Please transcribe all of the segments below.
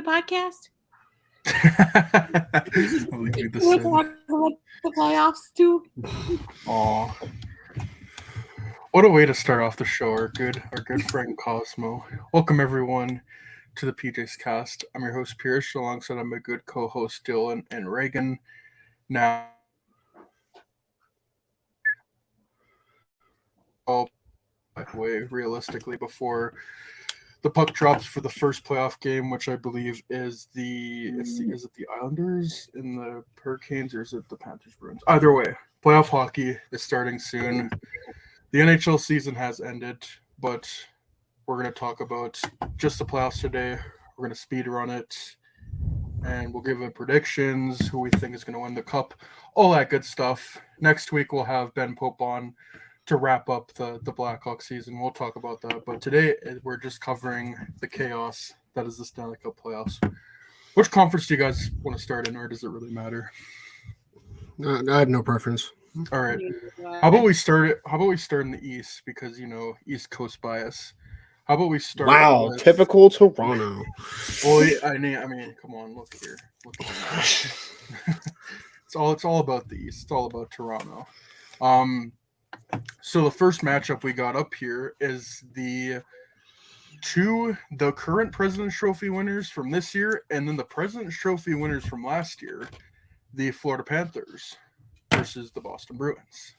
podcast? We'll talk about the playoffs too. Aw. What a way to start off the show, our good friend Cosmo. Welcome everyone to the PJScast. I'm your host Pierce, alongside my good co-host Dylan and Reagan. Now, way realistically before the puck drops for the first playoff game, which I believe is is it the Islanders and the Hurricanes, or is it the Panthers Bruins? Either way, playoff hockey is starting soon. The NHL season has ended, but we're going to talk about just the playoffs today. We're going to speed run it, and we'll give it predictions, who we think is going to win the cup, all that good stuff. Next week we'll have Ben Pope on to wrap up the Blackhawks season. We'll talk about that. But today we're just covering the chaos that is the Stanley Cup playoffs. Which conference do you guys want to start in, or does it really matter? I have no preference. All right. How about we start in the East, because East Coast bias. How about we start? Wow, typical Toronto. Well, I mean, come on, look here. It's all about the East. It's all about Toronto. So the first matchup we got up here is the current President's Trophy winners from this year, and then the President's Trophy winners from last year, the Florida Panthers versus the Boston Bruins.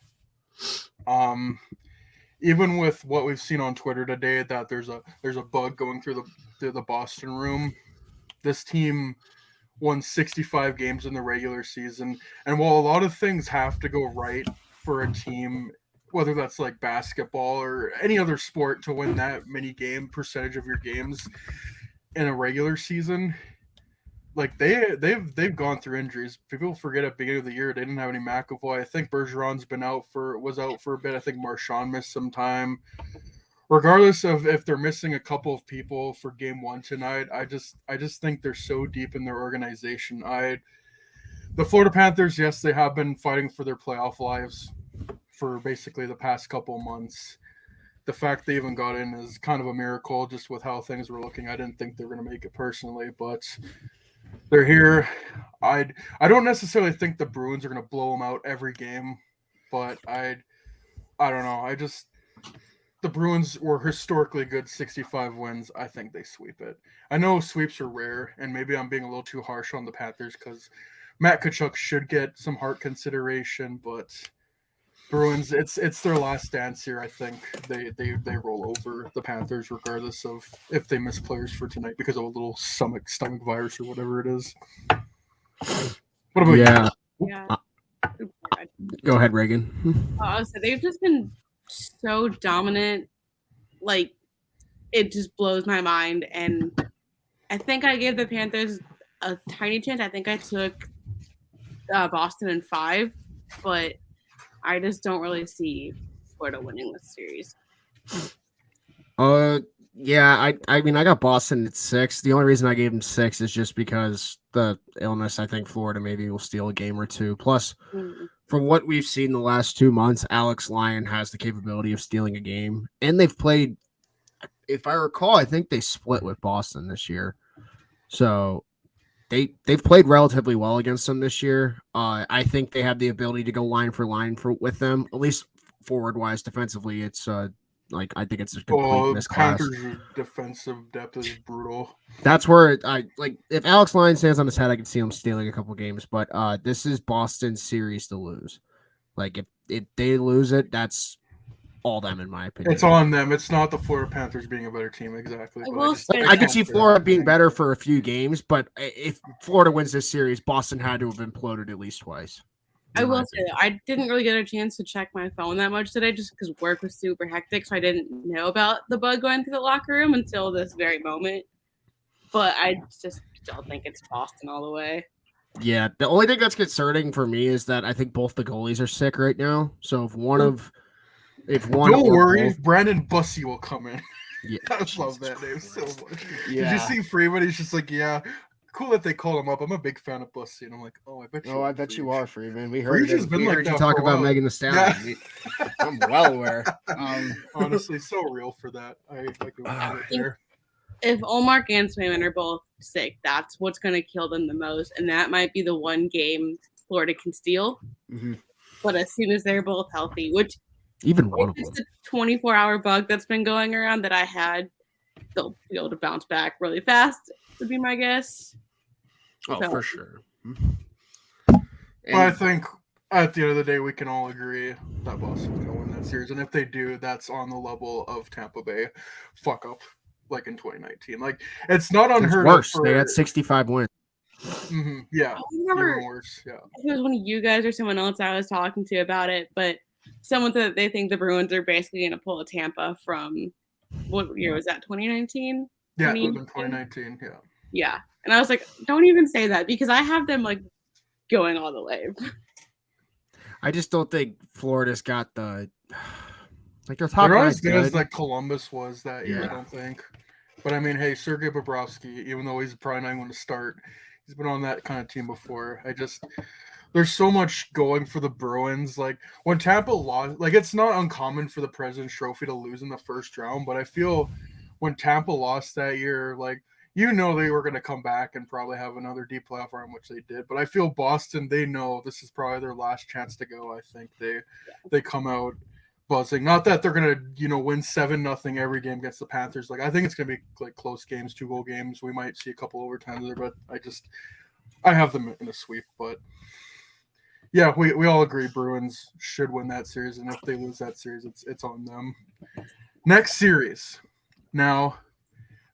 Even with what we've seen on Twitter today, that there's a bug going through the Boston room, this team won 65 games in the regular season, and while a lot of things have to go right for a team, whether that's like basketball or any other sport, to win that many percentage of your games in a regular season, like they've gone through injuries. People forget at the beginning of the year they didn't have any McAvoy. I think Bergeron's was out for a bit. I think Marchand missed some time. Regardless of if they're missing a couple of people for game one tonight, I just think they're so deep in their organization. The Florida Panthers, yes, they have been fighting for their playoff lives for basically the past couple of months. The fact they even got in is kind of a miracle, just with how things were looking. I didn't think they were going to make it personally, but they're here. I don't necessarily think the Bruins are going to blow them out every game, but I don't know. The Bruins were historically good, 65 wins. I think they sweep it. I know sweeps are rare, and maybe I'm being a little too harsh on the Panthers because Matt Tkachuk should get some heart consideration, but Bruins, it's their last dance here. I think they roll over the Panthers regardless of if they miss players for tonight because of a little stomach virus or whatever it is. What about you? Yeah. Go ahead, Reagan. So they've just been so dominant. Like, it just blows my mind. And I think I gave the Panthers a tiny chance. I think I took Boston in 5, but I just don't really see Florida winning this series. Yeah, I mean, I got Boston at 6. The only reason I gave them 6 is just because the illness. I think Florida maybe will steal a game or two. Plus, from what we've seen the last 2 months, Alex Lyon has the capability of stealing a game. And they've played, if I recall, I think they split with Boston this year. So they've played relatively well against them this year. I think they have the ability to go line for line with them, at least forward wise. Defensively, it's I think it's a complete misclass. Panthers' defensive depth is brutal. That's where if Alex Lyon stands on his head, I can see him stealing a couple games. But this is Boston's series to lose. Like if they lose it, that's all them, in my opinion. It's on them. It's not the Florida Panthers being a better team, exactly. I could see Florida being better for a few games, but if Florida wins this series, Boston had to have imploded at least twice. I will say that I didn't really get a chance to check my phone that much today just because work was super hectic, so I didn't know about the bug going through the locker room until this very moment. But I just still think it's Boston all the way. Yeah, the only thing that's concerning for me is that I think both the goalies are sick right now. So if one don't worry, Brandon Bussey will come in. Yeah, I love that name so much. Yeah. Did you see Freeman? He's just like, yeah, cool that they call him up. I'm a big fan of Bussey, and I'm like, oh, I bet you are, Freeman. We heard has been like you talk about Megan Thee Stallion. Yeah. I'm well aware. Honestly, so real for that. I can there. if Olmark and Swayman are both sick, that's what's going to kill them the most, and that might be the one game Florida can steal. Mm-hmm. But as soon as they're both healthy, which even one of them, it's the 24-hour bug that's been going around that I had, they'll be able to bounce back really fast. Would be my guess. Oh, So, for sure. Well, I think at the end of the day, we can all agree that Boston's going to win that series. And if they do, that's on the level of Tampa Bay fuck up, like in 2019. Like, it's not unheard of. Worse. They had 65 wins. Yeah. I remember even worse. Yeah. it was one of you guys or someone else I was talking to about it, but someone said they think the Bruins are basically going to pull a Tampa from what year was that? 2019? Yeah, it would have been 2019. Yeah. Yeah. And I was like, don't even say that because I have them like going all the way. I just don't think Florida's got the like their top They're not line's as good good. as like Columbus was that year, I don't think. But I mean, hey, Sergei Bobrovsky, even though he's probably not going to start, he's been on that kind of team before. There's so much going for the Bruins. Like when Tampa lost, like it's not uncommon for the President's Trophy to lose in the first round, but I feel when Tampa lost that year, like they were going to come back and probably have another deep playoff run, which they did. But I feel Boston, they know this is probably their last chance to go. I think they come out buzzing. Not that they're gonna, win 7-0 every game against the Panthers. Like I think it's gonna be like close games, 2-goal games. We might see a couple overtimes there, but I have them in a sweep. But yeah, we all agree Bruins should win that series, and if they lose that series, it's on them. Next series. Now,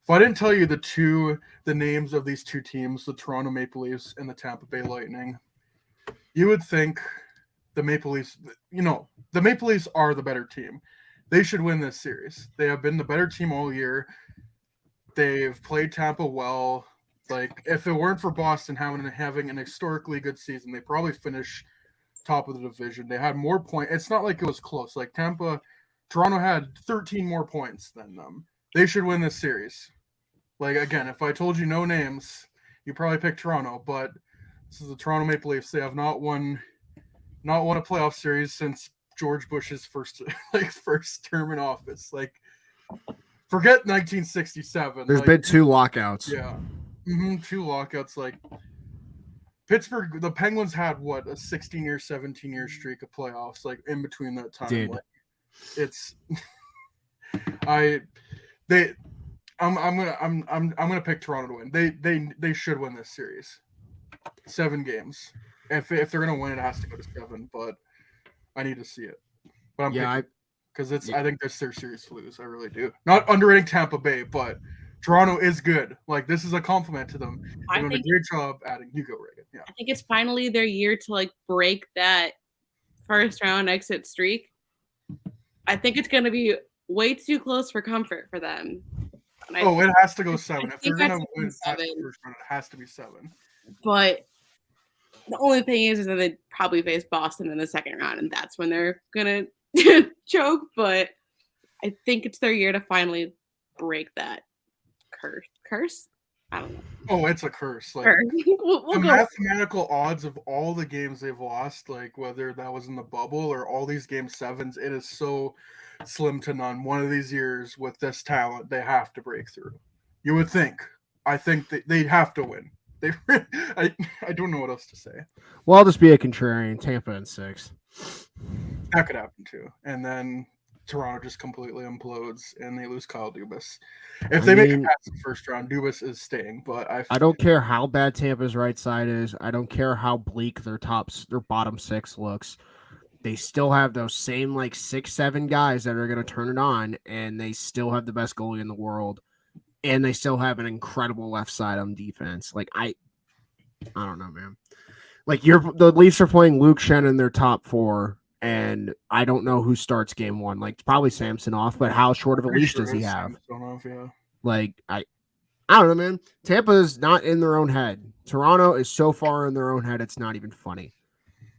if I didn't tell you the names of these two teams, the Toronto Maple Leafs and the Tampa Bay Lightning, you would think the Maple Leafs, the Maple Leafs are the better team. They should win this series. They have been the better team all year. They've played Tampa well. Like, if it weren't for Boston having an historically good season, they probably finish top of the division. They had more points. It's not like it was close. Like Toronto had 13 more points than them. They should win this series. Like, again, if I told you no names, you probably pick Toronto, but this is the Toronto Maple Leafs. They have not won a playoff series since George Bush's first term in office. Like, forget 1967. There's been 2 lockouts. Yeah. 2 lockouts. Like, Pittsburgh, the Penguins had a 16-year, 17-year streak of playoffs, like in between that time. Like, it's I'm gonna pick Toronto to win. They should win this series. 7 games. If they're gonna win, it has to go to 7. But I need to see it. But I'm picking because I think that's their series to lose. I really do. Not underrating Tampa Bay, but Toronto is good. Like, this is a compliment to them. They're doing a great job adding Hugo Reagan. Yeah. I think it's finally their year to like break that first round exit streak. I think it's going to be way too close for comfort for them. It has to go 7. If they're going to win past the first round, it has to be 7. But the only thing is that they probably face Boston in the second round, and that's when they're going to choke. But I think it's their year to finally break that curse. I don't know. Oh, it's a curse. Like, we'll the mathematical odds of all the games they've lost, like whether that was in the bubble or all these game 7s, it is so slim to none. One of these years with this talent, they have to break through. You would think. I think they'd have to win. I don't know what else to say. Well, I'll just be a contrarian. Tampa in 6. That could happen too. And then Toronto just completely implodes and they lose Kyle Dubas. If they make it past the first round, Dubas is staying. But I don't care how bad Tampa's right side is. I don't care how bleak their bottom 6 looks. They still have those same 6-7 guys that are going to turn it on, and they still have the best goalie in the world, and they still have an incredible left side on defense. Like, I don't know, man. Like, the Leafs are playing Luke Shen in their top 4. And I don't know who starts game 1. Like, probably Samsonov, but how short of a leash does he have? Samsonov, yeah. Like, I don't know, man. Tampa's not in their own head. Toronto is so far in their own head, it's not even funny.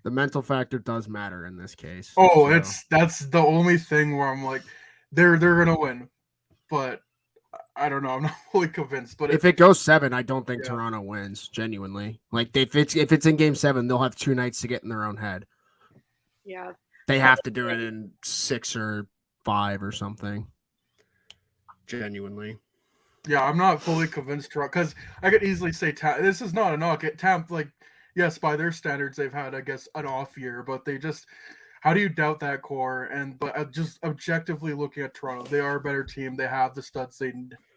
The mental factor does matter in this case. Oh, so. That's the only thing where I'm like, they're gonna win, but I don't know. I'm not fully convinced. But if it goes 7, I don't think Toronto wins. Genuinely, like if it's in game 7, they'll have 2 nights to get in their own head. Yeah. They have to do it in 6 or 5 or something. Genuinely. Yeah, I'm not fully convinced because I could easily say this is not a knock at Tampa. Like, yes, by their standards, they've had, I guess, an off year, but they just how do you doubt that core? And but just objectively looking at Toronto, they are a better team. They have the studs. They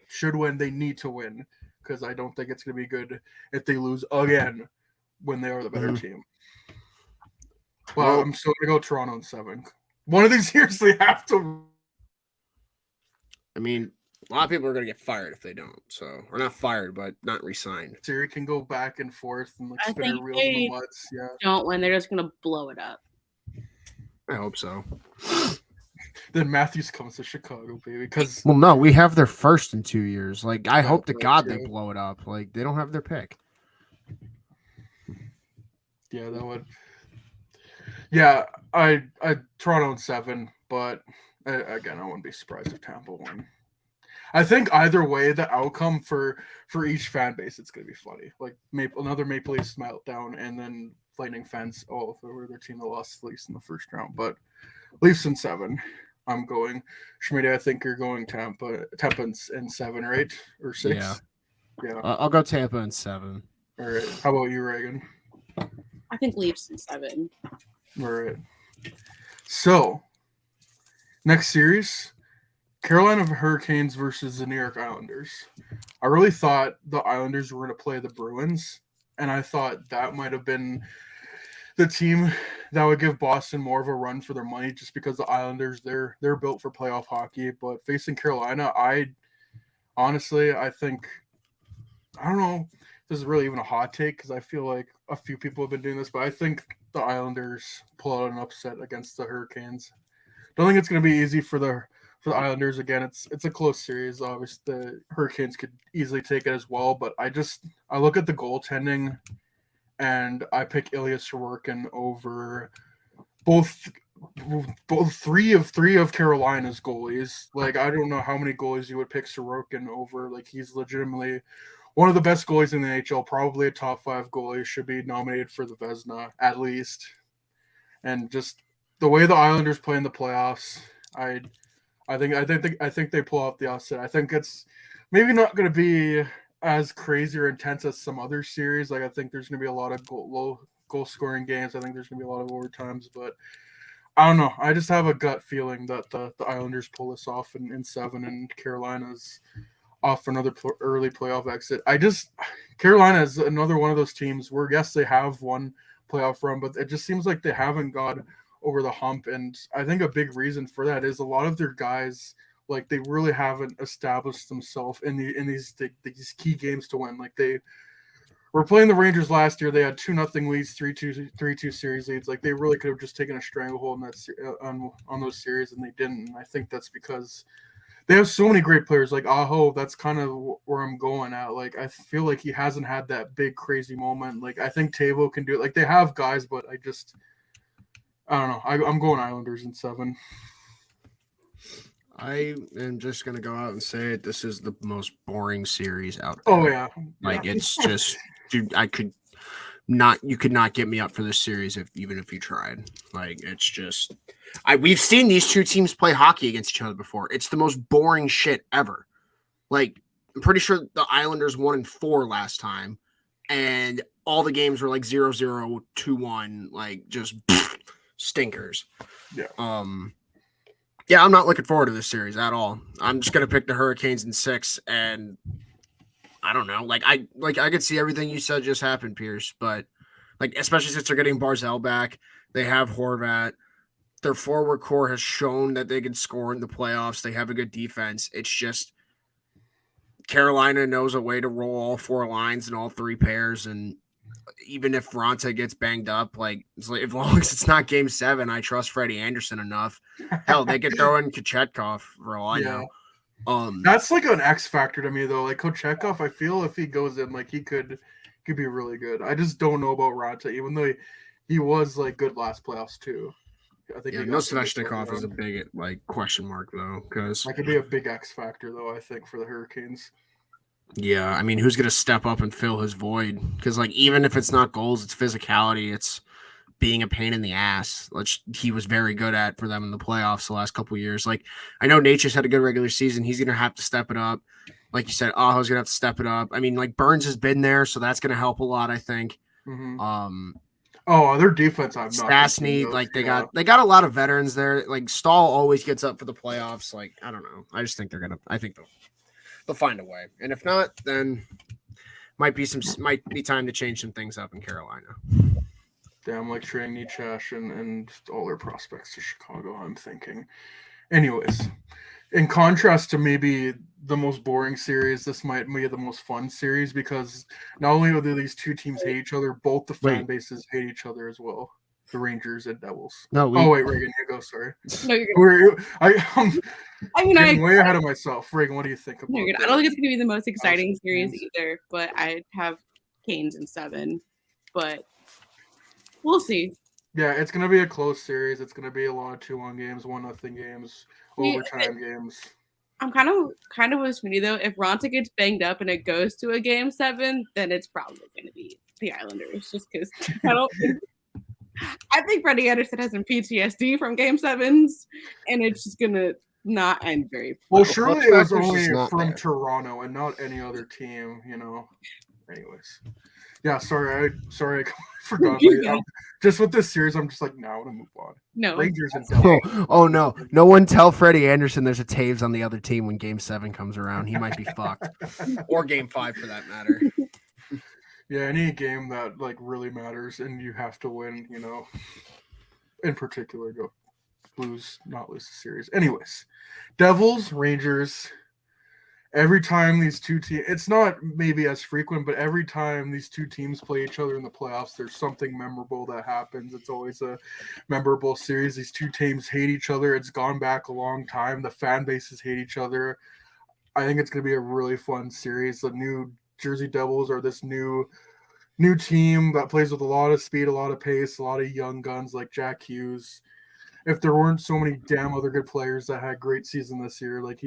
should win. They need to win because I don't think it's going to be good if they lose again when they are the better team. But Well, I'm still going to go Toronto in 7. One of these years they have to. I mean, a lot of people are going to get fired if they don't. So, or not fired, but not re-signed. Siri can go back and forth and like I spin her think wheels in the they mutts. Yeah. don't win. They're just gonna blow it up. I hope so. Then Matthews comes to Chicago, baby. Because Well, no, we have their first in 2 years. Like, I hope to right, God yeah. they blow it up. Like, they don't have their pick. Yeah, that would. Yeah, I Toronto in 7, but again, I wouldn't be surprised if Tampa won. I think either way, the outcome for each fan base, it's gonna be funny. Like another Maple Leafs meltdown, and then Lightning fans. Oh, if they were their team that lost the Leafs in the first round, but Leafs in 7. I'm going. Schmidt, I think you're going Tampa in 7, right? Or 6? Yeah. Yeah. I'll go Tampa in 7. All right. How about you, Reagan? I think Leafs in 7. All right. So, next series, Carolina Hurricanes versus the New York Islanders. I really thought the Islanders were going to play the Bruins, and I thought that might have been the team that would give Boston more of a run for their money, just because the Islanders they're built for playoff hockey. But facing Carolina, I think I don't know if this is really even a hot take because I feel like a few people have been doing this, but I think the Islanders pull out an upset against the Hurricanes. Don't think it's going to be easy for the Islanders. Again, it's a close series. Obviously, the Hurricanes could easily take it as well, but I look at the goaltending, and I pick Ilya Sorokin over both 3 of Carolina's goalies. Like, I don't know how many goalies you would pick Sorokin over. Like, he's legitimately one of the best goalies in the NHL, probably a top 5 goalie, should be nominated for the Vezina at least. And just the way the Islanders play in the playoffs, I think they pull off the upset. I think it's maybe not going to be as crazy or intense as some other series. Like, I think there's going to be a lot of low goal scoring games. I think there's going to be a lot of overtimes, but I don't know. I just have a gut feeling that the Islanders pull this off in 7, and Carolina's off for another early playoff exit. Carolina is another one of those teams where, yes, they have one playoff run, but it just seems like they haven't got over the hump. And I think a big reason for that is a lot of their guys, like, they really haven't established themselves in these key games to win. Like, they were playing the Rangers last year. They had 2-0 leads, 3-2 series leads. Like, they really could have just taken a stranglehold in that on those series, and they didn't. And I think that's because they have so many great players. Like Aho, that's kind of where I'm going at. Like, I feel like he hasn't had that big crazy moment. Like, I think Tavo can do it. Like, they have guys, but I don't know. I'm going Islanders in 7. I am just going to go out and say it. This is the most boring series out there. Oh, yeah. Like, yeah. it's just, dude, you could not get me up for this series even if you tried. Like, it's just, we've seen these two teams play hockey against each other before. It's the most boring shit ever. Like, I'm pretty sure the Islanders won in 4 last time, and all the games were like 0-0, 2-1, like, just stinkers. Yeah. Yeah, I'm not looking forward to this series at all. I'm just gonna pick the Hurricanes in 6, and I don't know. I could see everything you said just happen, Pierce, but like, especially since they're getting Barzell back, they have Horvat. Their forward core has shown that they can score in the playoffs. They have a good defense. It's just Carolina knows a way to roll all 4 lines and all 3 pairs, and even if Ronta gets banged up, like as long as it's not Game 7, I trust Freddie Anderson enough. Hell, they could throw in Kochetkov for all I know. That's like an X factor to me, though. Like, Kochetkov, I feel if he goes in, like, he could be really good. I just don't know about Ronta, even though he was like good last playoffs too. I think no Svechnikov is a big question mark though, because that could be a big X factor though. I think for the Hurricanes. Yeah, I mean, who's going to step up and fill his void? Because, like, even if it's not goals, it's physicality. It's being a pain in the ass, which he was very good at for them in the playoffs the last couple of years. Like, I know Nature's had a good regular season. He's going to have to step it up. like you said, Aho's gonna have to step it up. I mean, like Burns has been there, so that's gonna help a lot, I think. Their defense, I'm not. Stastny, like they got a lot of veterans there. Like Stahl always gets up for the playoffs. Like I don't know. I just think I think they'll find a way. And if not, then might be time to change some things up in Carolina. Damn, like trading Nichash and all their prospects to Chicago, I'm thinking. Anyways, in contrast to maybe the most boring series, this might be the most fun series because not only do these two teams hate each other, both the fan bases hate each other as well. The Rangers and Devils. Wait, Reagan, you go. Sorry. No, you're good. I'm way ahead of myself. Reagan, what do you think about I don't think it's going to be the most exciting series either, but I have Canes in 7. But we'll see. Yeah, it's going to be a close series. It's going to be a lot of 2-1 games, 1-0 games, overtime games. I'm kind of with Smitty though. If Ronta gets banged up and it goes to a game 7, then it's probably going to be the Islanders, just because I think Freddie Anderson has some PTSD from game 7s, and it's just going to not end very well. Surely it was only from Toronto and not any other team, Anyways, yeah. Sorry, I forgot. Just with this series, I'm just like, now I want to move on. No, Rangers and Devils. Oh no! No one tell Freddie Anderson there's a Taves on the other team when Game 7 comes around. He might be fucked, or Game 5 for that matter. Yeah, any game that like really matters and you have to win, in particular, not lose the series. Anyways, Devils, Rangers. Every time these two teams, it's not maybe as frequent, but every time these two teams play each other in the playoffs, there's something memorable that happens. It's always a memorable series. These two teams hate each other. It's gone back a long time. The fan bases hate each other. I think it's going to be a really fun series. The New Jersey Devils are this new team that plays with a lot of speed, a lot of pace, a lot of young guns like Jack Hughes. If there weren't so many damn other good players that had great season this year, like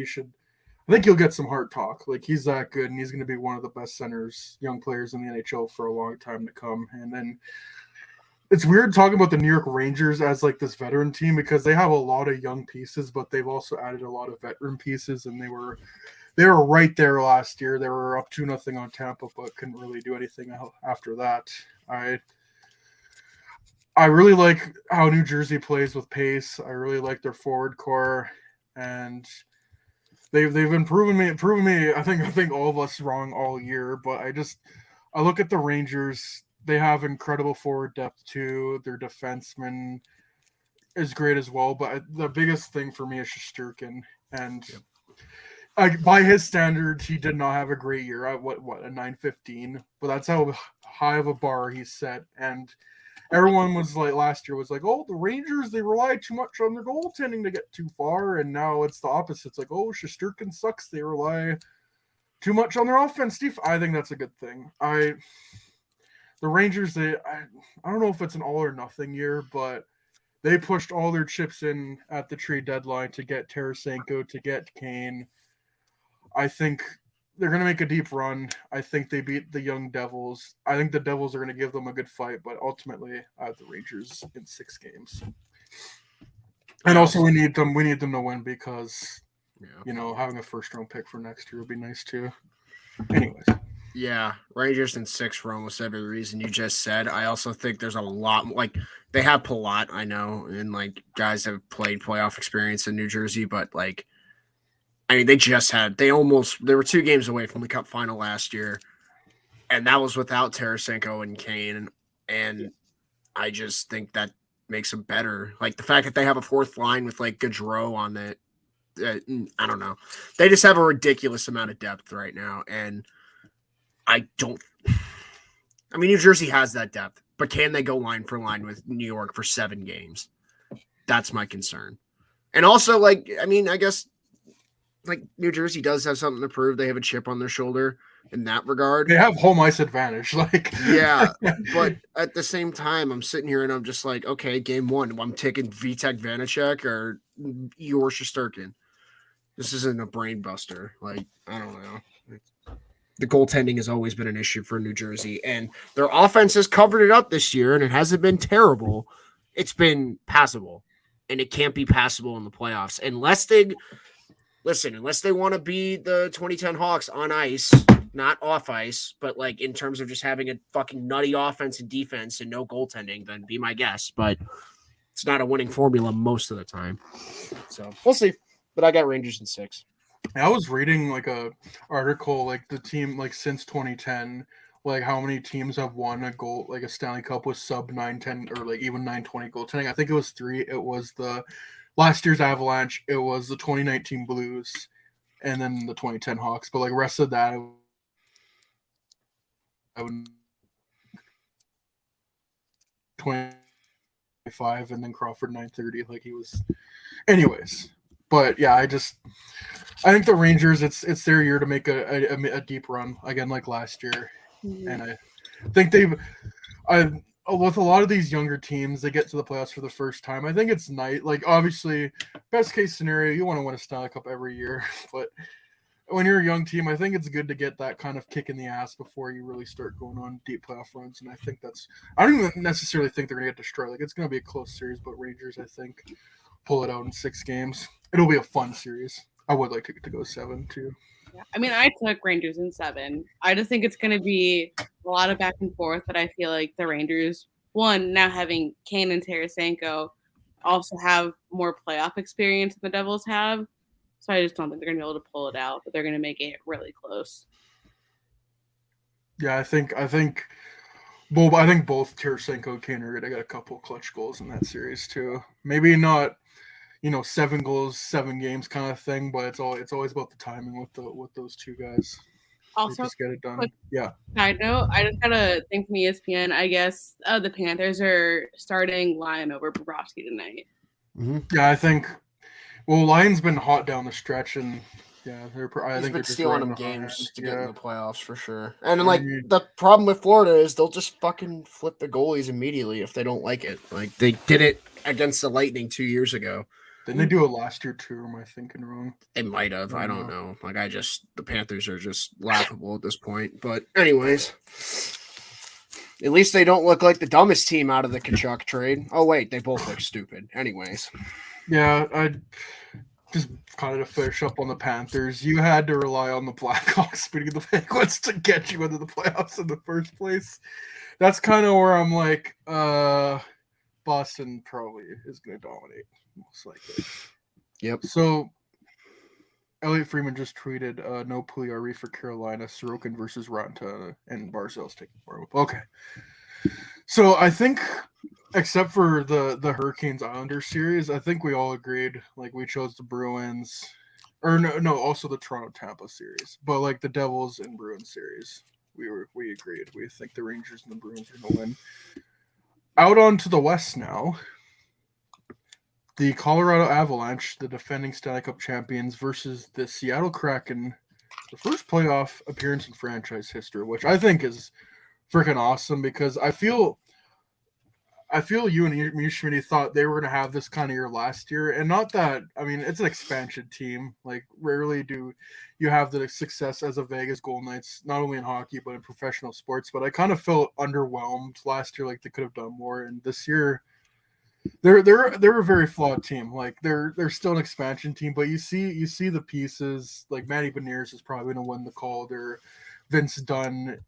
I think he'll get some heart talk. Like he's that good, and he's going to be one of the best centers, young players in the NHL for a long time to come. And then it's weird talking about the New York Rangers as like this veteran team because they have a lot of young pieces, but they've also added a lot of veteran pieces, and they were right there last year. They were up 2-0 on Tampa, but couldn't really do anything after that. I really like how New Jersey plays with pace. I really like their forward core, and they've been proving me. I think all of us wrong all year, but I look at the Rangers. They have incredible forward depth too. Their defenseman is great as well, but the biggest thing for me is Shesterkin, and by his standards, he did not have a great year. At a 915, but that's how high of a bar he set. And everyone was like last year was like, oh, the Rangers, they rely too much on their goaltending to get too far, and now it's the opposite. It's like, oh, Shesterkin sucks. They rely too much on their offense. I think that's a good thing. The Rangers, I don't know if it's an all or nothing year, but they pushed all their chips in at the trade deadline to get Tarasenko, to get Kane. I think they're going to make a deep run. I think they beat the young Devils. I think the Devils are going to give them a good fight, but ultimately I have the Rangers in 6 games. And also we need them to win because, having a first-round pick for next year would be nice too. Anyways. Yeah, Rangers in 6 for almost every reason you just said. I also think there's a lot, like, they have Palat, I know, and, like, guys have played playoff experience in New Jersey, but, like, I mean, they were 2 games away from the Cup final last year, and that was without Tarasenko and Kane, and I just think that makes them better. Like, the fact that they have a 4th line with, like, Gaudreau on it, I don't know. They just have a ridiculous amount of depth right now, and New Jersey has that depth, but can they go line for line with New York for 7 games? That's my concern. And also, like, I mean, I guess, like, New Jersey does have something to prove. They have a chip on their shoulder in that regard. They have home ice advantage. Like, yeah, but at the same time, I'm sitting here and I'm just like, okay, game 1, I'm taking Vitek Vanacek or Igor Shesterkin. This isn't a brain buster. Like, I don't know. The goaltending has always been an issue for New Jersey, and their offense has covered it up this year, and it hasn't been terrible. It's been passable, and it can't be passable in the playoffs unless they listen, unless they want to be the 2010 Hawks on ice, not off ice, but like in terms of just having a fucking nutty offense and defense and no goaltending, then be my guest. But it's not a winning formula most of the time. So we'll see. But I got Rangers in 6. I was reading like a article like the team like since 2010, like how many teams have won a goal like a Stanley Cup with sub 910 or like even 920 goaltending. I think it was 3. It was the last year's Avalanche, it was the 2019 Blues, and then the 2010 Hawks. But like rest of that, I would 25 and then Crawford 930. Like he was, anyways. But yeah, I think the Rangers, it's their year to make a deep run again, like last year, and I think with a lot of these younger teams, they get to the playoffs for the first time. I think it's nice. Like obviously, best case scenario, you want to win a Stanley Cup every year, but when you're a young team, I think it's good to get that kind of kick in the ass before you really start going on deep playoff runs. And I think I don't even necessarily think they're gonna get destroyed. Like it's gonna be a close series, but Rangers, I think, pull it out in 6 games. It'll be a fun series. I would like to go 7 too. Yeah. I mean, I took Rangers in 7. I just think it's going to be a lot of back and forth, but I feel like the Rangers, one, now having Kane and Tarasenko, also have more playoff experience than the Devils have. So I just don't think they're going to be able to pull it out, but they're going to make it really close. Yeah, I think well, I think both Tarasenko and Kane are going to get a couple clutch goals in that series too. Maybe not 7 goals, 7 games kind of thing, but it's always about the timing with those two guys. Also, just get it done. quick Yeah. side note, I just got a thing from ESPN. I guess the Panthers are starting Lyon over Bobrovsky tonight. Mm-hmm. Yeah, I think. Well, Lyon's been hot down the stretch, and yeah, I think been stealing them games to get in the playoffs for sure. And then, the problem with Florida is they'll just fucking flip the goalies immediately if they don't like it. Like they did it against the Lightning 2 years ago. Didn't they do it last year too? Am I thinking wrong? It might have. I don't know. Like the Panthers are just laughable at this point. But anyways, at least they don't look like the dumbest team out of the Kachuk trade. Oh wait, they both look stupid. Anyways. Yeah, I just kind of to finish up on the Panthers. You had to rely on the Blackhawks beating the Penguins to get you into the playoffs in the first place. That's kind of where I'm like, Boston probably is going to dominate, most likely. Yep. So, Elliot Freeman just tweeted, no Puljujärvi for Carolina, Sorokin versus Ranta, and Barzell's taking more. Okay. So, I think, except for the Hurricanes-Islanders series, I think we all agreed, like, we chose the Bruins, or no, also the Toronto-Tampa series, but, like, the Devils and Bruins series, we agreed. We think the Rangers and the Bruins are going to win. Out onto the West now. The Colorado Avalanche, the defending Stanley Cup champions, versus the Seattle Kraken, the first playoff appearance in franchise history, which I think is freaking awesome because I feel you and me, Schmitty, thought they were going to have this kind of year last year. And not that, I mean, it's an expansion team. Like, rarely do you have the success as a Vegas Golden Knights, not only in hockey, but in professional sports. But I kind of felt underwhelmed last year, like they could have done more. And this year, they're a very flawed team. Like they're still an expansion team, but you see the pieces. Like Matty Beniers is probably going to win the Calder. Vince Dunn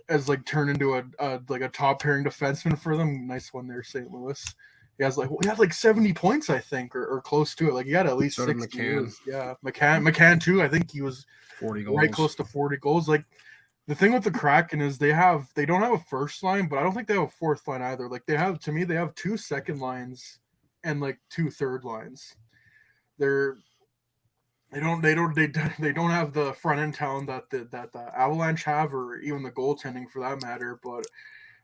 as like turned into a top pairing defenseman for them. Nice one there, St. Louis. He had like 70 points, I think, or close to it. Like he had at least 60 years. Yeah, McCann too. I think he was 40 goals, right close to 40 goals. Like. The thing with the Kraken is they don't have a first line, but I don't think they have a fourth line either. Like they have 2 second lines and like 2 third lines. They don't have the front end talent that the Avalanche have, or even the goaltending for that matter. But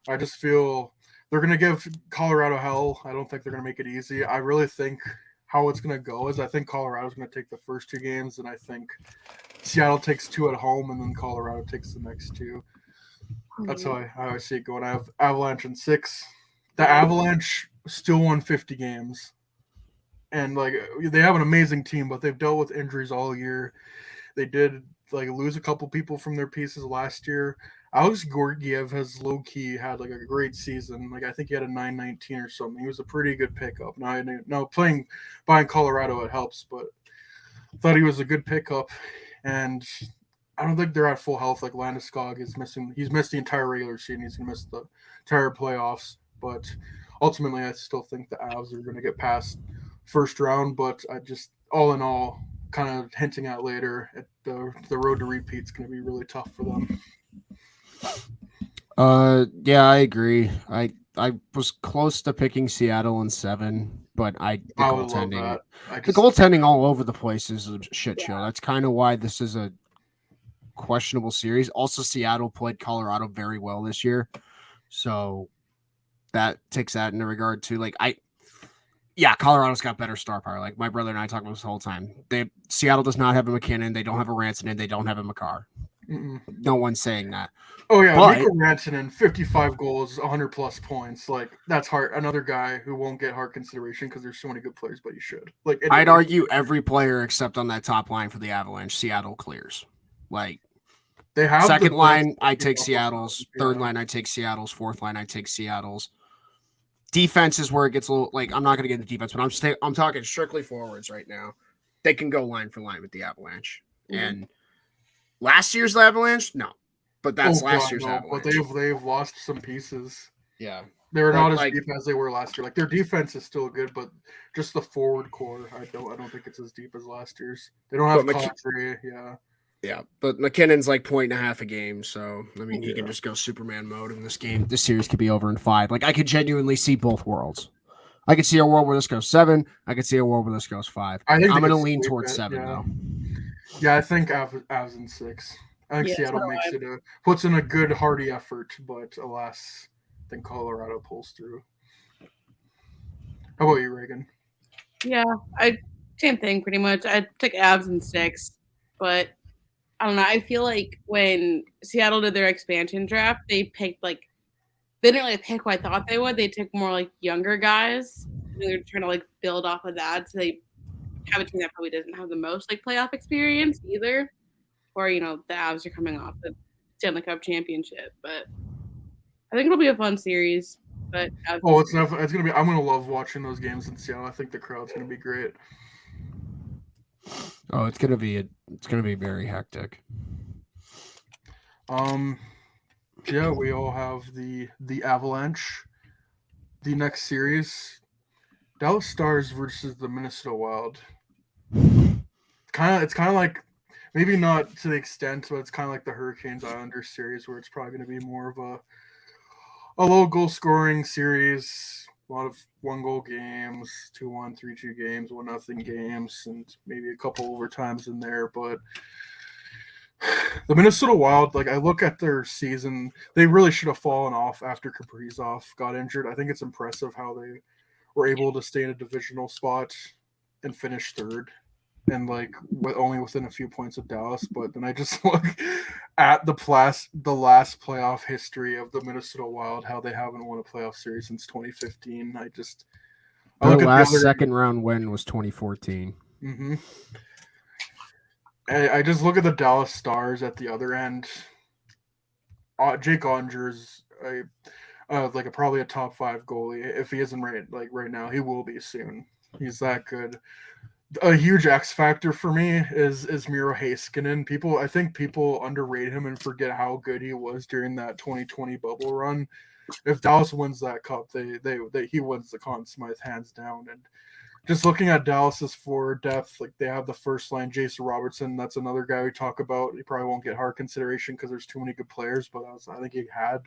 I just feel they're gonna give Colorado hell. I don't think they're gonna make it easy. I really think how it's gonna go is I think Colorado's gonna take the first 2 games, and I think Seattle takes 2 at home, and then Colorado takes the next 2. That's how I see it going. I have Avalanche in 6. The Avalanche still won 50 games. And, like, they have an amazing team, but they've dealt with injuries all year. They did, like, lose a couple people from their pieces last year. Alex Georgiev has low-key had, like, a great season. Like, I think he had a 919 or something. He was a pretty good pickup. Now buying Colorado, it helps, but thought he was a good pickup, and I don't think they're at full health. Like Landeskog is missing. He's missed the entire regular season. He's gonna miss the entire playoffs. But ultimately, I still think the Avs are gonna get past first round. But I just, all in all, kind of hinting at later, the road to repeat is gonna be really tough for them. Yeah, I agree. I was close to picking Seattle in 7, but the I would love goaltending, that. the goaltending all over the place is a shit show. That's kind of why this is a questionable series. Also, Seattle played Colorado very well this year, so that takes that into regard too. Colorado's got better star power. Like my brother and I talk about this the whole time. Seattle does not have a McKinnon. They don't have a Rantanen. They don't have a Makar. Mm-mm. No one's saying that. Oh yeah, but, Mikko Rantanen, 55 goals, 100 plus points. Like that's hard. Another guy who won't get hard consideration because there's so many good players, but he should. Like I'd argue every player except on that top line for the Avalanche, Seattle clears. Like they have second line, I take Seattle's. Yeah. Third line, I take Seattle's. Fourth line, I take Seattle's. Defense is where it gets a little like I'm not going to get into defense, but I'm talking strictly forwards right now. They can go line for line with the Avalanche. Mm-hmm. And last year's Avalanche, no, but that's last year's Avalanche. But they've lost some pieces. Yeah, they're not as deep as they were last year. Like their defense is still good, but just the forward core, I don't think it's as deep as last year's. They don't have Kadri, Yeah, but McKinnon's like 1.5 a game, so I mean he can just go Superman mode in this game. This series could be over in 5. Like I could genuinely see both worlds. I could see a world where this goes 7. I could see a world where this goes 5. I'm going to lean towards 7 though. Yeah, I think Avs in 6. I think Seattle puts in a good hearty effort, but alas, I think Colorado pulls through. How about you, Reagan? Yeah, same thing pretty much. I took Avs in 6, but I don't know. I feel like when Seattle did their expansion draft, they picked they didn't really pick who I thought they would. They took more younger guys. They're trying to build off of that. So they have a team that probably doesn't have the most playoff experience either. Or the Avs are coming off the Stanley Cup championship, but I think it'll be a fun series. But it's gonna be. I'm gonna love watching those games in Seattle. I think the crowd's gonna be great. Oh, it's gonna be very hectic. Yeah, we all have the Avalanche. The next series, Dallas Stars versus the Minnesota Wild. It's kind of like maybe not to the extent, but it's kind of like the Hurricanes Islanders series where it's probably going to be more of a low goal scoring series. A lot of 1-goal games, 2-1, 3-2 games, 1-0 games, and maybe a couple overtimes in there. But the Minnesota Wild, I look at their season, they really should have fallen off after Kaprizov got injured. I think it's impressive how they were able to stay in a divisional spot and finish third, and only within a few points of Dallas. But then I just look at the last playoff history of the Minnesota Wild, how they haven't won a playoff series since 2015. Their last second round win was 2014. Mm-hmm. I just look at the Dallas Stars at the other end. Jake Onger's probably a top 5 goalie. If he isn't right now, he will be soon. He's that good. A huge X factor for me is Miro Heiskanen. I think people underrate him and forget how good he was during that 2020 bubble run. If Dallas wins that cup, he wins the Conn Smythe hands down. And just looking at Dallas's forward depth, they have the first line, Jason Robertson. That's another guy we talk about. He probably won't get hard consideration because there's too many good players, but I think he had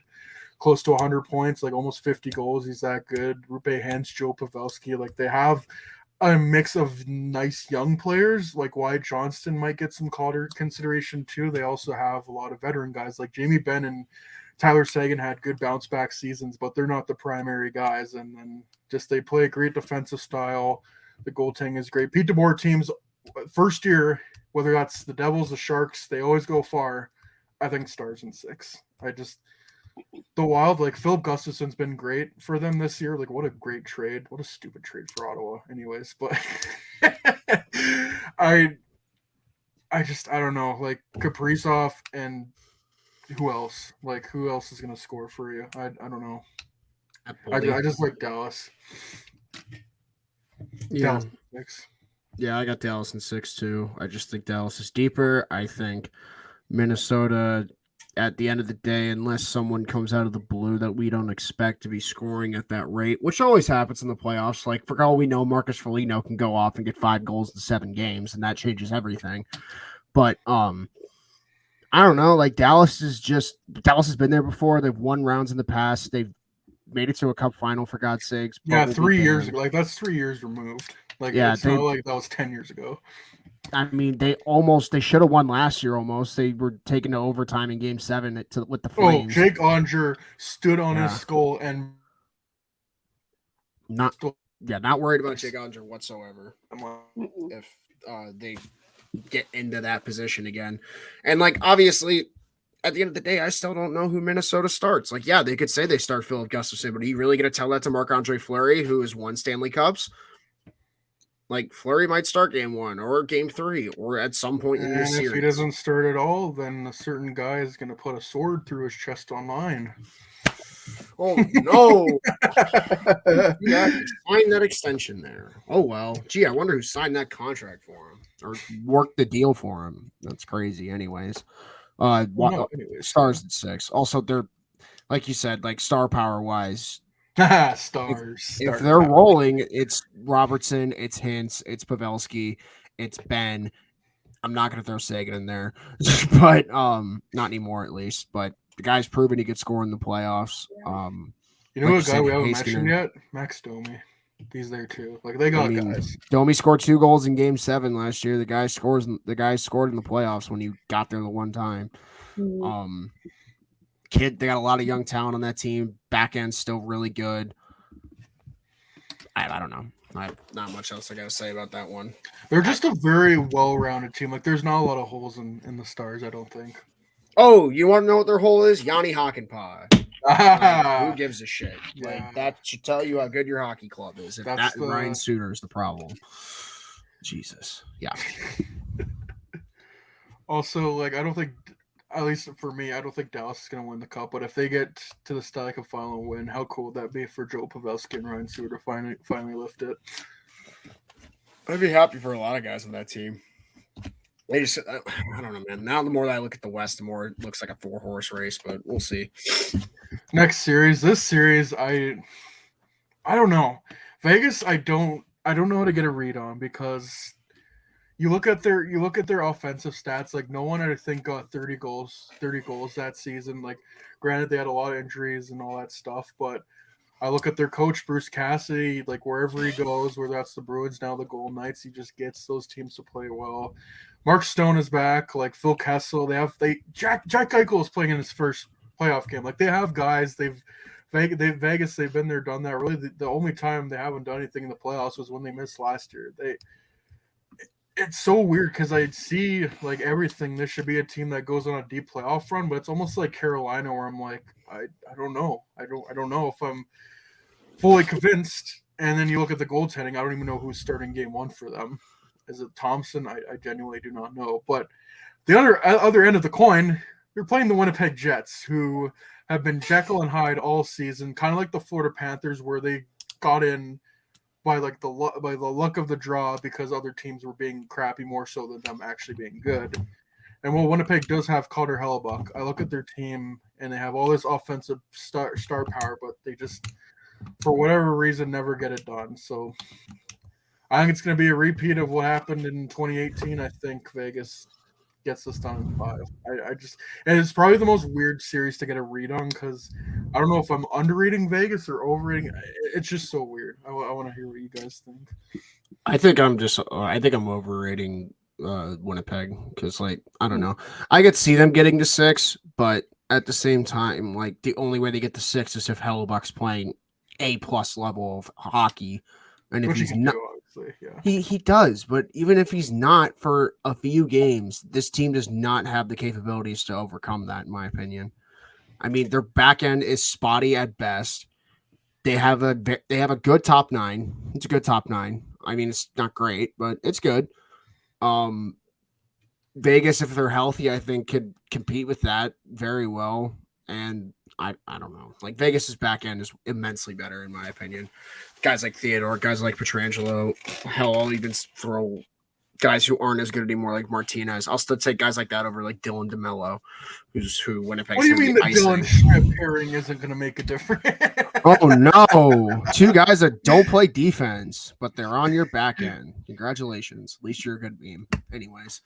close to 100 points, almost 50 goals. He's that good. Rupe Hens, Joe Pavelski. They have a mix of nice young players. Wyatt Johnston might get some consideration too. They also have a lot of veteran guys like Jamie Benn and Tyler Seguin had good bounce back seasons, but they're not the primary guys. And then they play a great defensive style. The goaltending is great. Pete DeBoer teams, first year, whether that's the Devils, the Sharks, they always go far. I think Stars in 6. The Wild, Philip Gustafson's been great for them this year. What a great trade. What a stupid trade for Ottawa anyways. But I don't know. Kaprizov and who else? Who else is going to score for you? I don't know. I just like Dallas. Yeah. Dallas. Yeah, I got Dallas in 6 too. I just think Dallas is deeper. I think Minnesota, at the end of the day, unless someone comes out of the blue that we don't expect to be scoring at that rate, which always happens in the playoffs. Like, for all we know, Marcus Foligno can go off and get 5 goals in 7 games, and that changes everything. But I don't know. Like, Dallas has been there before. They've won rounds in the past. They've made it to a cup final, for God's sakes. Yeah, Bubble 3 years damned. ago. Like that's 3 years removed. Like Yeah, it's not like that was 10 years ago. I mean, they should have won last year almost. They were taken to overtime in game 7 with the Oh, Flames. Jake Onger stood on his Yeah. skull and Not worried about Jake Onger whatsoever. Mm-mm. If they get into that position again. And like obviously at the end of the day, I still don't know who Minnesota starts. Like, yeah, they could say they start Philip Gustafson, but are you really gonna tell that to Marc-Andre Fleury, who has won Stanley Cups? Like, Fleury might start game 1 or game 3 or at some point in this And if he series. doesn't start at all, then a certain guy is going to put a sword through his chest online. Oh no! Yeah, sign that extension there. Oh well. Gee, I wonder who signed that contract for him or worked the deal for him. That's crazy. Anyways, Anyways, Stars at 6. Also, they're like you said, like star power wise. Stars. If they're rolling, it's Robertson, it's Hintz, it's Pavelski, it's Ben. I'm not going to throw Sagan in there, but not anymore at least. But the guy's proven he could score in the playoffs. You know like what you guy said, we haven't Heiskanen. mentioned yet? Max Domi. He's there too. Like they got guys. Domi scored 2 goals in Game 7 last year. The guy scored in the playoffs when he got there the one time. Mhm. They got a lot of young talent on that team. Back end's still really good. I don't know. Not much else I got to say about that one. They're just a very well-rounded team. Like there's not a lot of holes in the Stars, I don't think. Oh, you want to know what their hole is? Yanni Hakanpää. Like, who gives a shit? Yeah. Like, that should tell you how good your hockey club is. If That's Ryan Suter is the problem. Jesus. Yeah. Also, like I don't think, at least for me, I don't think Dallas is going to win the cup. But if they get to the Stanley Cup final and win, how cool would that be for Joe Pavelski and Ryan Suter to finally lift it? I'd be happy for a lot of guys on that team. They just, I don't know, man. Now, the more that I look at the West, the more it looks like a 4-horse race, but we'll see. Next series, this series, I don't know. Vegas, I don't know how to get a read on because you look at their offensive stats. Like no one, I think, got 30 goals that season. Like, granted, they had a lot of injuries and all that stuff, but I look at their coach, Bruce Cassidy, like wherever he goes, whether that's the Bruins, now the Golden Knights, he just gets those teams to play well. Mark Stone is back, like Phil Kessel. Jack Eichel is playing in his first playoff game. Like they have guys, Vegas, they've been there, done that. Really, the only time they haven't done anything in the playoffs was when they missed last year. It's so weird because I see like everything. This should be a team that goes on a deep playoff run, but it's almost like Carolina, where I'm like, I don't know. I don't know if I'm fully convinced. And then you look at the goaltending. I don't even know who's starting game 1 for them. Is it Thompson? I genuinely do not know. But the other end of the coin, you're playing the Winnipeg Jets, who have been Jekyll and Hyde all season, kind of like the Florida Panthers, where they got in by like the luck of the draw because other teams were being crappy more so than them actually being good. And while Winnipeg does have Carter Hellebuck, I look at their team and they have all this offensive star power, but they just, for whatever reason, never get it done. So I think it's going to be a repeat of what happened in 2018. I think Vegas gets this done in 5. And it's probably the most weird series to get a read on because I don't know if I'm underrating Vegas or overrating. It's just so weird. I want to hear what you guys think. I think I'm overrating Winnipeg because, like, I don't know. I could see them getting to 6, but at the same time, like, the only way they get to 6 is if Hellebuck's playing A+ level of hockey, and if he's not, yeah, he does. But even if he's not for a few games, this team does not have the capabilities to overcome that, in my opinion. I mean, their back end is spotty at best. They have a good top 9. It's a good top 9. I mean, it's not great, but it's good. Vegas, if they're healthy, I think could compete with that very well. And I don't know. Like, Vegas's back end is immensely better in my opinion. Guys like Theodore, guys like Pietrangelo, hell, I'll even throw guys who aren't as good anymore, like Martinez. I'll still take guys like that over like Dylan DeMello, who Winnipeg's. What do you mean the Dylan Schmidt pairing isn't going to make a difference? Oh no, 2 guys that don't play defense, but they're on your back end. Congratulations. At least you're a good meme. Anyways.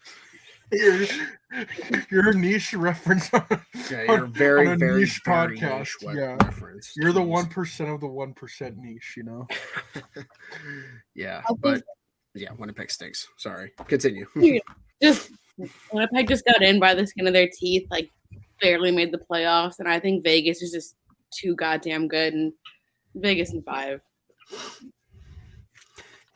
Your niche reference you're very, on a very, niche very podcast. Niche reference. You're the 1% of the 1% niche, you know? Yeah, but yeah, Winnipeg stinks. Sorry. Continue. Winnipeg just got in by the skin of their teeth, like barely made the playoffs, and I think Vegas is just too goddamn good, and Vegas in 5.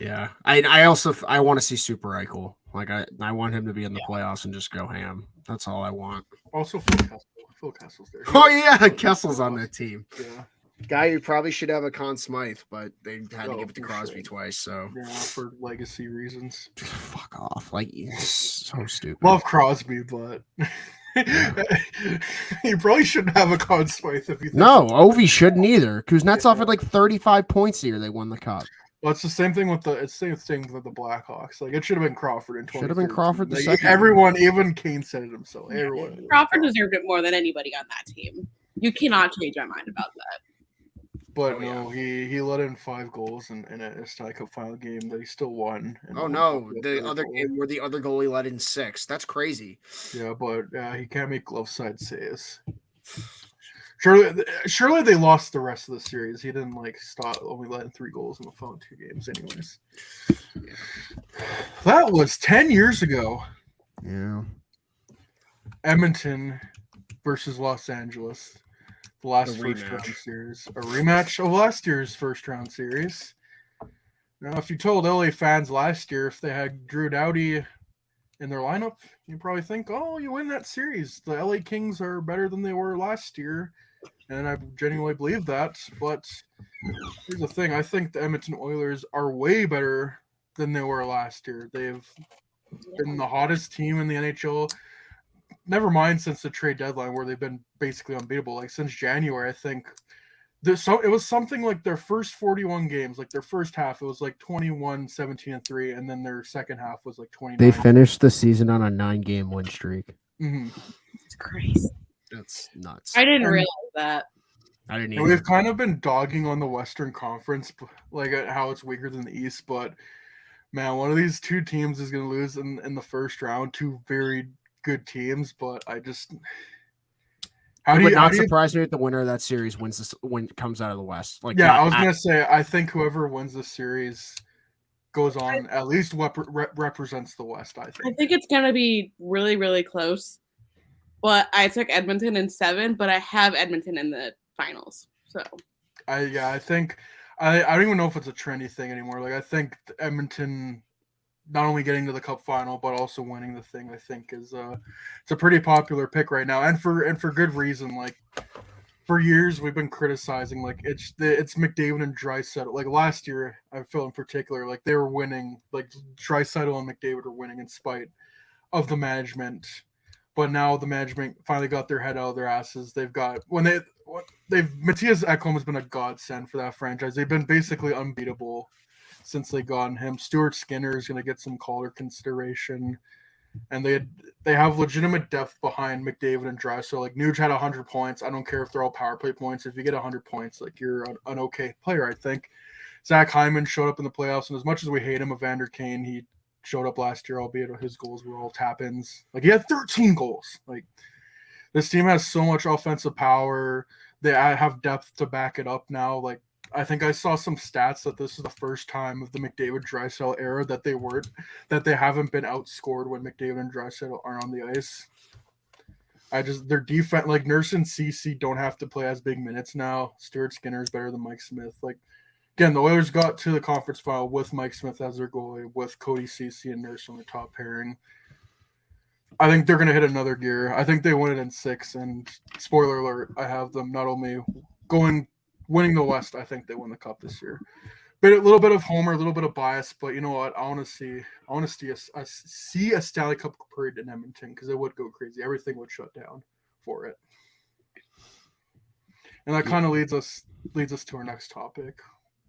Yeah, I also want to see Super Eichel. Like I want him to be in the playoffs and just go ham. That's all I want. Also, Phil Kessel's there. Oh yeah, Kessel's on that team. Yeah, guy who probably should have a Conn Smythe, but they had to give it to Crosby twice. So yeah, for legacy reasons. Fuck off! Like it's so stupid. Love Crosby, but. You probably shouldn't have a Conn Smythe if you think Ovi shouldn't either. Kuznetsov had like 35 points here. They won the cup. Well, it's the same thing with the Blackhawks. Like it should have been Crawford in 2013. Should have been Crawford the second. Everyone, even Kane said it himself. Everyone. Crawford deserved it more than anybody on that team. You cannot change my mind about that. But he let in 5 goals in a Stanley Cup final game that he still won. Oh no, the other game where the other goalie let in 6. That's crazy. Yeah, but he can't make glove side saves. Surely they lost the rest of the series. He didn't stop only letting 3 goals in the final 2 games, anyways. That was 10 years ago. Yeah. Edmonton versus Los Angeles. The last first round series. A rematch of last year's first round series. Now, if you told LA fans last year if they had Drew Doughty in their lineup, you probably think, oh, you win that series. The LA Kings are better than they were last year. And I genuinely believe that. But here's the thing. I think the Edmonton Oilers are way better than they were last year. They've been the hottest team in the NHL. Never mind since the trade deadline where they've been basically unbeatable. Like since January, I think. It was something like their first 41 games, like their first half, it was like 21, 17, and 3. And then their second half was like 29. They finished the season on a 9-game win streak. Mm-hmm. It's crazy. That's nuts. I didn't realize that. I didn't either. And we've kind of been dogging on the Western Conference, like how it's weaker than the East. But, man, one of these 2 teams is going to lose in the first round. 2 very good teams, but I just... It would not surprise me if the winner of that series comes out of the West. I was going to say, I think whoever wins this series goes on, at least represents the West, I think. I think it's going to be really, really close. But I took Edmonton in 7, but I have Edmonton in the finals. So I think I don't even know if it's a trendy thing anymore. Like I think Edmonton not only getting to the Cup final but also winning the thing, I think is it's a pretty popular pick right now, and for good reason. Like for years we've been criticizing like it's McDavid and Draisaitl. Like last year, I feel in particular like they were winning, like Draisaitl and McDavid were winning in spite of the management. But now the management finally got their head out of their asses. They've got Matthias Ekholm has been a godsend for that franchise. They've been basically unbeatable since they got him. Stuart Skinner is going to get some Calder consideration, and they have legitimate depth behind McDavid and Draisaitl. Like Nuge had 100 points. I don't care if they're all power play points. If you get 100 points, like you're an okay player, I think. Zach Hyman showed up in the playoffs, and as much as we hate him, Evander Kane, he showed up last year, albeit his goals were all tap-ins. Like he had 13 goals. Like this team has so much offensive power. They have depth to back it up now. Like I think I saw some stats that this is the first time of the McDavid Draisaitl era that they haven't been outscored when McDavid and Draisaitl are on the ice. Their defense, like Nurse and Ceci don't have to play as big minutes now. Stuart Skinner is better than Mike Smith. Like again, the Oilers got to the conference final with Mike Smith as their goalie, with Cody Ceci and Nurse on the top pairing. I think they're going to hit another gear. I think they win it in 6, and spoiler alert, I have them not only winning the West, I think they win the Cup this year. But a little bit of homer, a little bit of bias, but you know what? I want to see a Stanley Cup parade in Edmonton because it would go crazy. Everything would shut down for it. And that kind of leads us to our next topic.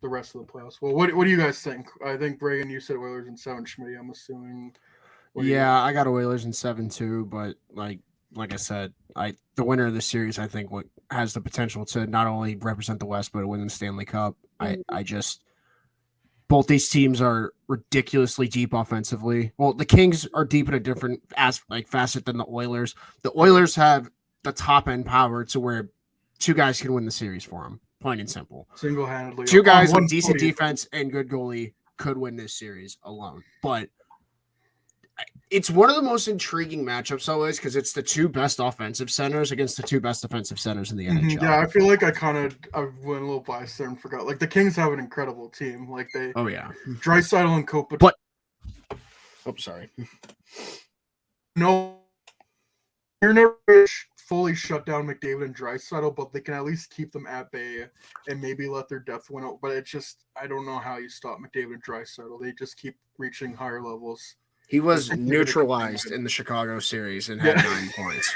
the rest of the playoffs. Well, what do you guys think? I think Reagan, you said Oilers in 7. Schmitty, I'm assuming. Yeah, I got Oilers in 7 too, but like I said, the winner of the series, I think, what has the potential to not only represent the West but to win the Stanley Cup. I just both these teams are ridiculously deep offensively. Well, the Kings are deep in a different facet than the Oilers. The Oilers have the top end power to where two guys can win the series for them, plain and simple. Single-handedly, two guys with decent defense and good goalie could win this series alone, but it's one of the most intriguing matchups always because it's the two best offensive centers against the two best defensive centers in the NHL. Yeah, I feel like I went a little biased there and forgot. Like the Kings have an incredible team. Like they, Draisaitl and Kopitar. But sorry. No, you're never fully shut down McDavid and Draisaitl, but they can at least keep them at bay and maybe let their depth win out. But it's just I don't know how you stop McDavid and Draisaitl. They just keep reaching higher levels. He was neutralized in the Chicago series and had 9 points.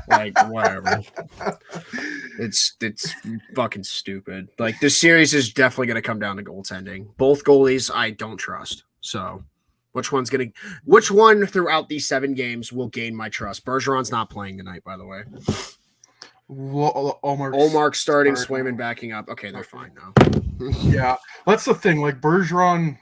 Like, whatever. It's fucking stupid. Like, this series is definitely going to come down to goaltending. Both goalies I don't trust. So, which one throughout these 7 games will gain my trust? Bergeron's not playing tonight, by the way. Olmark starting, Swayman backing up. Okay, they're fine now. Yeah, that's the thing. Like, Bergeron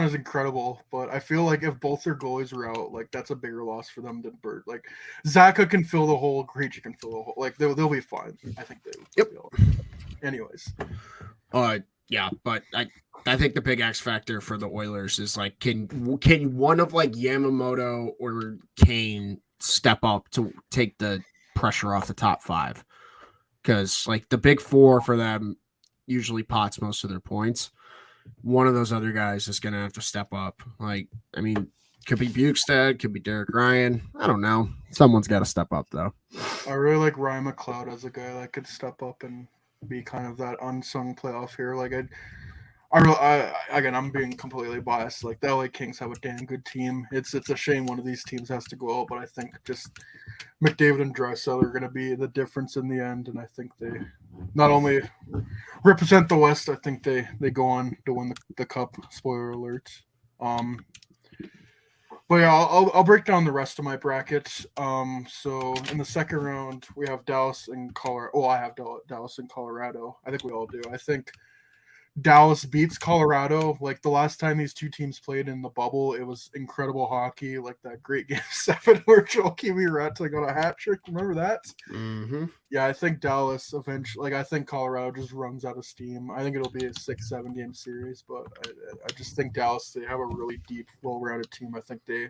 is incredible, but I feel like if both their goalies are out, like that's a bigger loss for them than Bert. Like Zaka can fill the hole, Krejci can fill the hole. Like they'll be fine. I think they. Yep. Anyways. Yeah, but I think the big X factor for the Oilers is like can one of like Yamamoto or Kane step up to take the pressure off the top 5? Because like the big 4 for them usually pots most of their points. One of those other guys is going to have to step up. Like, I mean, could be Bukestad, could be Derek Ryan. I don't know. Someone's got to step up, though. I really like Ryan McLeod as a guy that could step up and be kind of that unsung playoff hero. Like, again, I'm being completely biased. Like, the LA Kings have a damn good team. It's a shame one of these teams has to go out, but I think just McDavid and Draisaitl are going to be the difference in the end, and I think they not only represent the West, I think they go on to win the Cup. Spoiler alert. But yeah, I'll break down the rest of my bracket. So in the second round, we have Dallas and Colorado. Well, I have Dallas and Colorado. I think we all do. I think Dallas beats Colorado. Like the last time these two teams played in the bubble, it was incredible hockey. Like that great Game 7 where Joel Kiviranta got a hat trick. Remember that? Mm-hmm. Yeah, I think Dallas eventually. Like I think Colorado just runs out of steam. I think it'll be a 6-7 game series, but I just think Dallas, they have a really deep, well-rounded team. I think they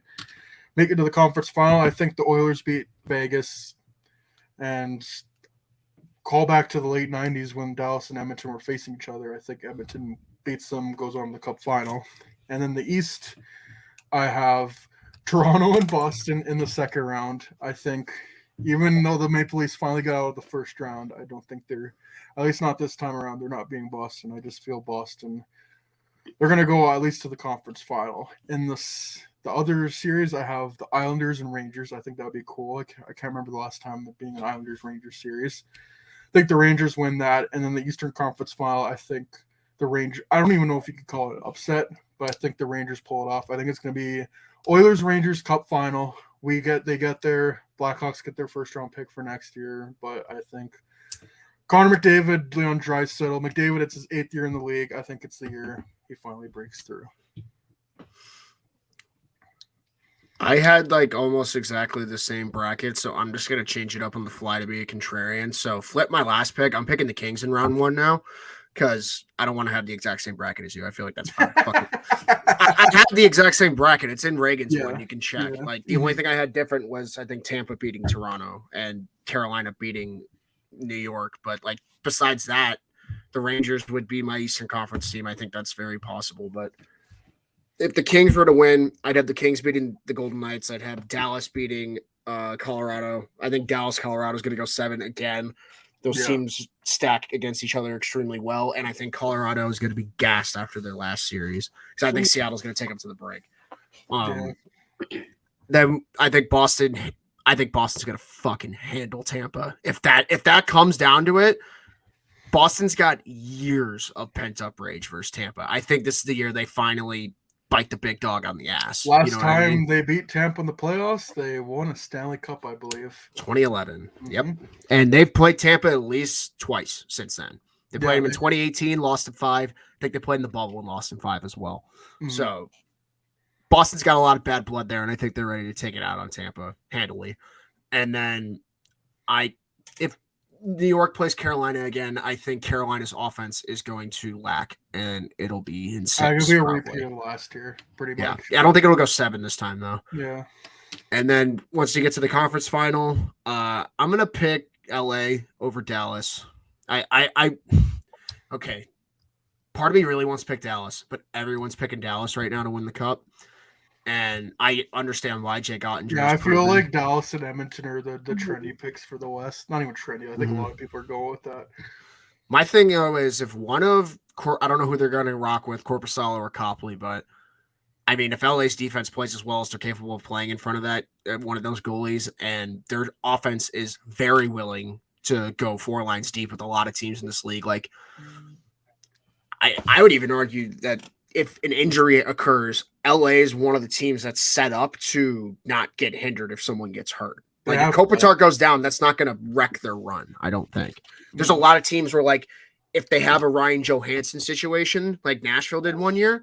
make it to the conference final. I think the Oilers beat Vegas and call back to the late 90s when Dallas and Edmonton were facing each other. I think Edmonton beats them, goes on to the Cup final. And then the East, I have Toronto and Boston in the second round. I think even though the Maple Leafs finally got out of the first round, I don't think they're, at least not this time around, they're not being Boston. I just feel Boston, they're going to go at least to the conference final. In the other series, I have the Islanders and Rangers. I think that would be cool. I can't remember the last time there being an Islanders-Rangers series. I think the Rangers win that, and then the Eastern Conference final, I think the Rangers, I don't even know if you could call it an upset, but I think the Rangers pull it off. I think it's going to be Oilers-Rangers Cup final. They get their Blackhawks get their first round pick for next year, but I think Connor McDavid, Leon Draisaitl, McDavid, it's his 8th year in the league. I think it's the year he finally breaks through. I had like almost exactly the same bracket, so I'm just going to change it up on the fly to be a contrarian. So flip my last pick. I'm picking the Kings in round 1 now because I don't want to have the exact same bracket as you. I feel like that's fine. I had the exact same bracket. It's in Reagan's one. You can check. Yeah. Like the only thing I had different was I think Tampa beating Toronto and Carolina beating New York. But like besides that, the Rangers would be my Eastern Conference team. I think that's very possible. But if the Kings were to win, I'd have the Kings beating the Golden Knights. I'd have Dallas beating Colorado. I think Colorado is going to go 7 again. Those teams stack against each other extremely well, and I think Colorado is going to be gassed after their last series because I think Seattle's going to take them to the break. Then I think Boston's going to fucking handle Tampa. If that comes down to it, Boston's got years of pent up rage versus Tampa. I think this is the year they finally bite the big dog on the ass. Last time they beat Tampa in the playoffs, they won a Stanley Cup, I believe. 2011. Yep. And they've played Tampa at least twice since then. They played them in 2018, lost in 5. I think they played in the bubble and lost in 5 as well. So Boston's got a lot of bad blood there, and I think they're ready to take it out on Tampa handily. And then if New York plays Carolina again, I think Carolina's offense is going to lack, and it'll be in 6. It'll be a repeat of last year, pretty much. Yeah, I don't think it'll go 7 this time, though. Yeah. And then once you get to the conference final, I'm going to pick LA over Dallas. Okay. Part of me really wants to pick Dallas, but everyone's picking Dallas right now to win the cup. And I understand why Jake Ottinger. Yeah, I feel like Dallas and Edmonton are the trendy picks for the West. Not even trendy. I think a lot of people are going with that. My thing, though, is if one of I don't know who they're going to rock with, Korpisalo or Copley, but I mean, if LA's defense plays as well as they're capable of playing in front of that one of those goalies, and their offense is very willing to go 4 lines deep with a lot of teams in this league, like I would even argue that if an injury occurs, LA is one of the teams that's set up to not get hindered if someone gets hurt. Like if Kopitar goes down, that's not going to wreck their run, I don't think. There's a lot of teams where, like, if they have a Ryan Johansson situation, like Nashville did one year,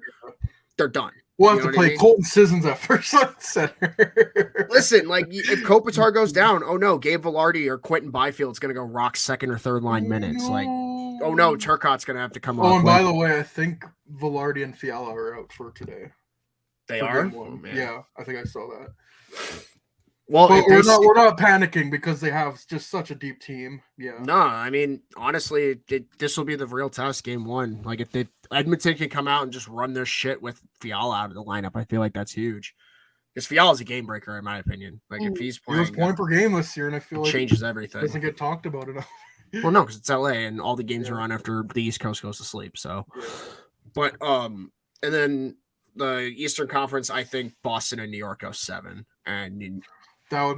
they're done. We'll have to play Colton Sissons at first line center. Listen, like if Kopitar goes down, oh no, Gabe Velarde or Quentin Byfield's going to go rock second or third line minutes. Like, oh no, Turcotte's going to have to come on. Oh, and by the way, I think Velarde and Fiala are out for today. They are? Oh, yeah, I think I saw that. Well, but we're not panicking because they have just such a deep team. Yeah. No, I mean, honestly, this will be the real test, game 1. Like, if Edmonton can come out and just run their shit with Fiala out of the lineup, I feel like that's huge. Because Fiala's a game breaker, in my opinion. Like, if he's playing, he was point per game this year, and I feel like changes everything. Doesn't get talked about enough. Well, no, because it's LA, and all the games are on after the East Coast goes to sleep. So, but and then the Eastern Conference, I think Boston and New York go 7, and. That would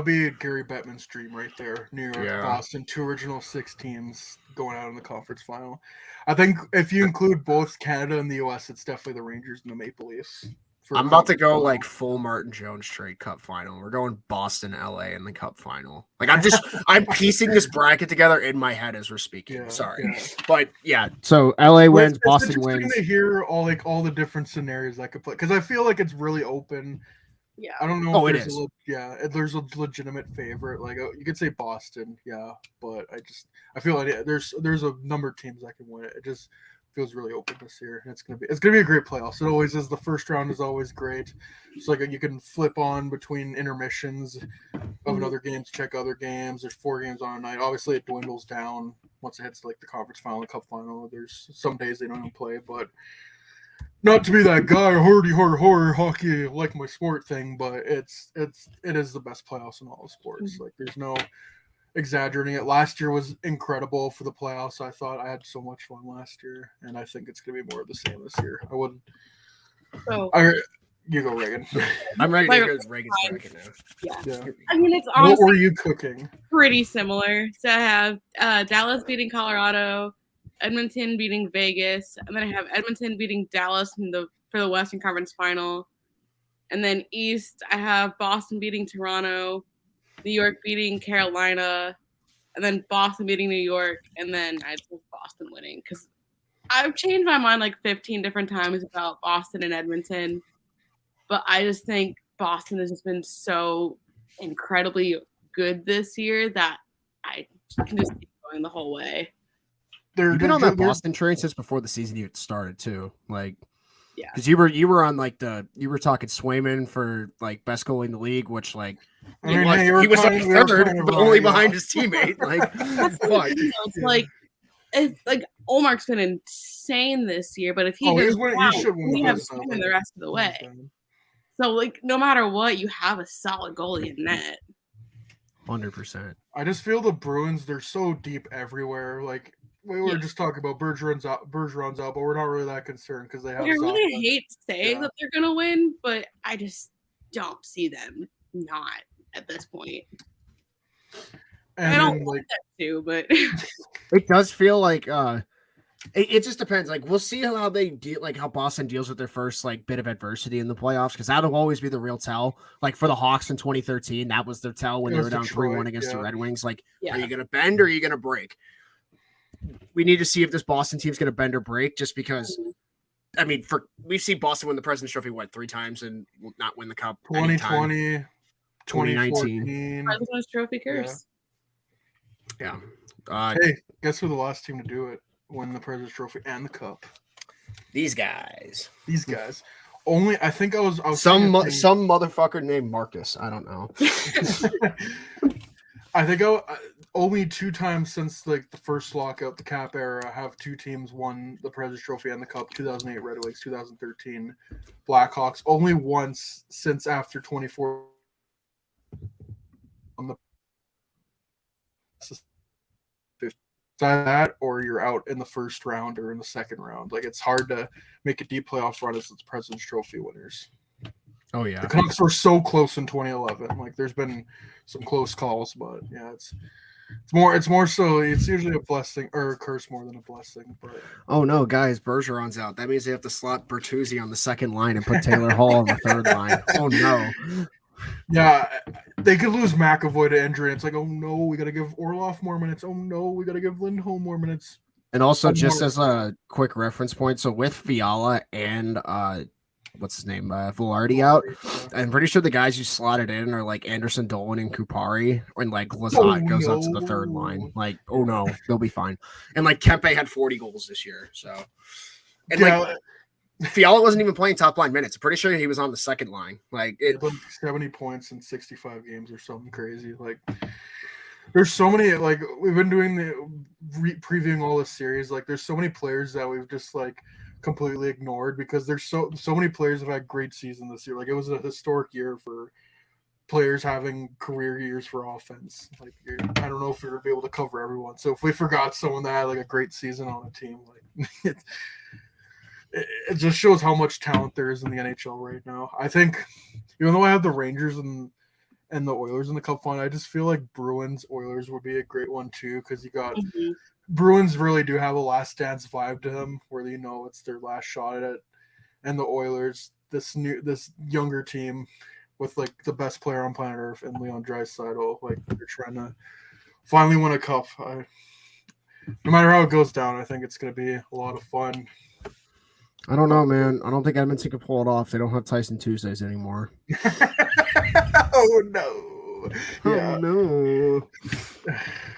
be Gary Bettman's dream right there. New York, Boston, 2 original 6 teams going out in the conference final. I think if you include both Canada and the US, it's definitely the Rangers and the Maple Leafs. I'm about to go like full Martin Jones trade cup final. We're going Boston, LA in the cup final. Like I'm piecing this bracket together in my head as we're speaking. But yeah. So LA wins, Boston wins. It's interesting to hear all the different scenarios I could play because I feel like it's really open. Yeah, I don't know. Oh, if it is. There's a legitimate favorite. Like you could say Boston, but I feel like there's a number of teams that can win it. It just feels really open this year. It's gonna be a great playoffs. It always is. The first round is always great. It's like you can flip on between intermissions of another game to check other games. There's 4 games on a night. Obviously, it dwindles down once it hits like the conference final, the cup final. There's some days they don't even play, but. Not to be that guy, horror hockey, like my sport thing, but it is the best playoffs in all of sports. Like there's no exaggerating it. Last year was incredible for the playoffs. I thought I had so much fun last year, and I think it's gonna be more of the same this year. I wouldn't. So you go, Reagan. I'm ready to go Reagan's bracket now. Yeah. I mean, it's honestly what were you cooking? Pretty similar. So I have Dallas beating Colorado. Edmonton beating Vegas, and then I have Edmonton beating Dallas for the Western Conference Final, and then East I have Boston beating Toronto, New York beating Carolina, and then Boston beating New York, and then I just have Boston winning because I've changed my mind like 15 different times about Boston and Edmonton, but I just think Boston has just been so incredibly good this year that I can just keep going the whole way. You've been on that Boston train since before the season even started too. Like, yeah, because you were on like you were talking Swayman for like best goalie in the league, which like he was like third, but only behind his teammate. Like, it's like Olmark's been insane this year, but if he goes down, we have Swayman the rest of the way. So like, no matter what, you have a solid goalie in net. 100%. I just feel the Bruins, they're so deep everywhere. Like. We were just talking about Bergeron's out, but we're not really that concerned because they have. I really hate saying that they're gonna win, but I just don't see them not at this point. And I don't then, want like, that too, but It does feel like it just depends. Like we'll see how they deal, like how Boston deals with their first like bit of adversity in the playoffs, because that'll always be the real tell. Like for the Hawks in 2013, that was their tell when it they was were down Detroit, 3-1 against the yeah. Red Wings. Like, yeah. are you gonna bend or are you gonna break? We need to see if this Boston team's gonna bend or break, just because. I mean, we've seen Boston win the President's Trophy 3 times and not win the Cup 2020, 2019. 2014. President's Trophy curse. Yeah. Hey, guess who the last team to do it? Win the President's Trophy and the Cup. These guys. These guys. Only, I think I was some motherfucker named Marcus. I don't know. I think only 2 times since like the first lockout, the cap era, have 2 teams won the President's Trophy and the Cup. 2008 Red Wings, 2013 Blackhawks. Only once since after 24 on the that, or you're out in the first round or in the second round. Like, it's hard to make a deep playoff run as the President's Trophy winners. Oh yeah, the Canucks were so close in 2011. Like, there's been some close calls, but yeah, it's more so. It's usually a blessing or a curse more than a blessing. But oh no, guys, Bergeron's out. That means they have to slot Bertuzzi on the second line and put Taylor Hall on the third line. Oh no. Yeah, they could lose McAvoy to injury. It's like, oh no, we got to give Orlov more minutes. Oh no, we got to give Lindholm more minutes. And also, just as a quick reference point, so with Fiala and what's his name, Velarde out, I'm pretty sure the guys you slotted in are like Anderson, Dolan, and Kupari, and like Lazat goes up to the third line. Like, oh no, they'll be fine. And like Kempe had 40 goals this year, so and like Fiala wasn't even playing top line minutes. I'm pretty sure he was on the second line. Like, 70 points in 65 games or something crazy. Like, there's so many, like, we've been doing previewing all this series. Like, there's so many players that we've just like completely ignored because there's so many players have had great season this year. Like, it was a historic year for players having career years for offense. Like, I don't know if we're gonna be able to cover everyone. So if we forgot someone that had like a great season on a team, like it just shows how much talent there is in the NHL right now. I think, even though I have the Rangers and the Oilers in the Cup final, I just feel like Bruins Oilers would be a great one too, because you got Bruins really do have a last dance vibe to them, where you know it's their last shot at it, and the Oilers, this younger team with like the best player on planet Earth and Leon Draisaitl, like they're trying to finally win a cup. No matter how it goes down, I think it's going to be a lot of fun. I don't know, man. I don't think Edmonton can pull it off. They don't have Tyson Tuesdays anymore. Oh no! Yeah. Oh no!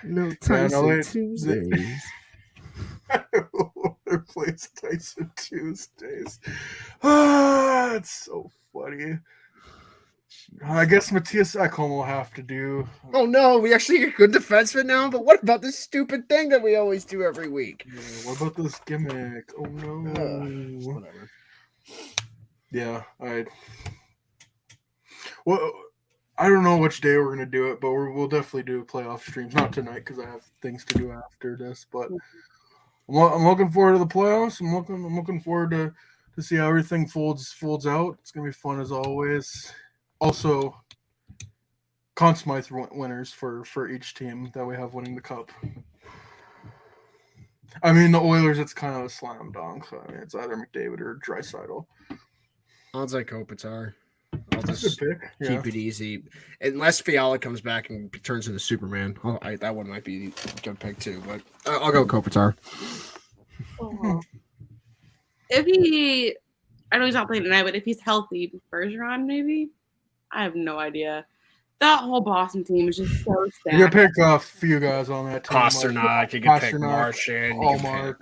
No Tyson Tuesdays. Who plays Tyson Tuesdays? Ah, it's so funny. I guess Matthias Ekholm will have to do. Oh no, we actually get good defenseman now, but what about this stupid thing that we always do every week? Yeah, what about this gimmick? Oh no. Whatever. Yeah, well, I don't know which day we're gonna do it, but we'll definitely do playoff streams. Not tonight because I have things to do after this. But I'm looking forward to the playoffs. I'm looking forward to see how everything folds out. It's gonna be fun as always. Also, Conn Smythe winners for each team that we have winning the cup. I mean, the Oilers, it's kind of a slam dunk. I mean, it's either McDavid or Draisaitl. Odds like Kopitar. I'll That's just a good pick. keep it easy. Unless Fiala comes back and turns into Superman. That one might be a good pick too, but I'll go Kopitar. If he, I know he's not playing tonight, but if he's healthy, Bergeron maybe? I have no idea. That whole Boston team is just so stacked. You can pick a few guys on that team. Pasternak, you can pick Martian. Allmark.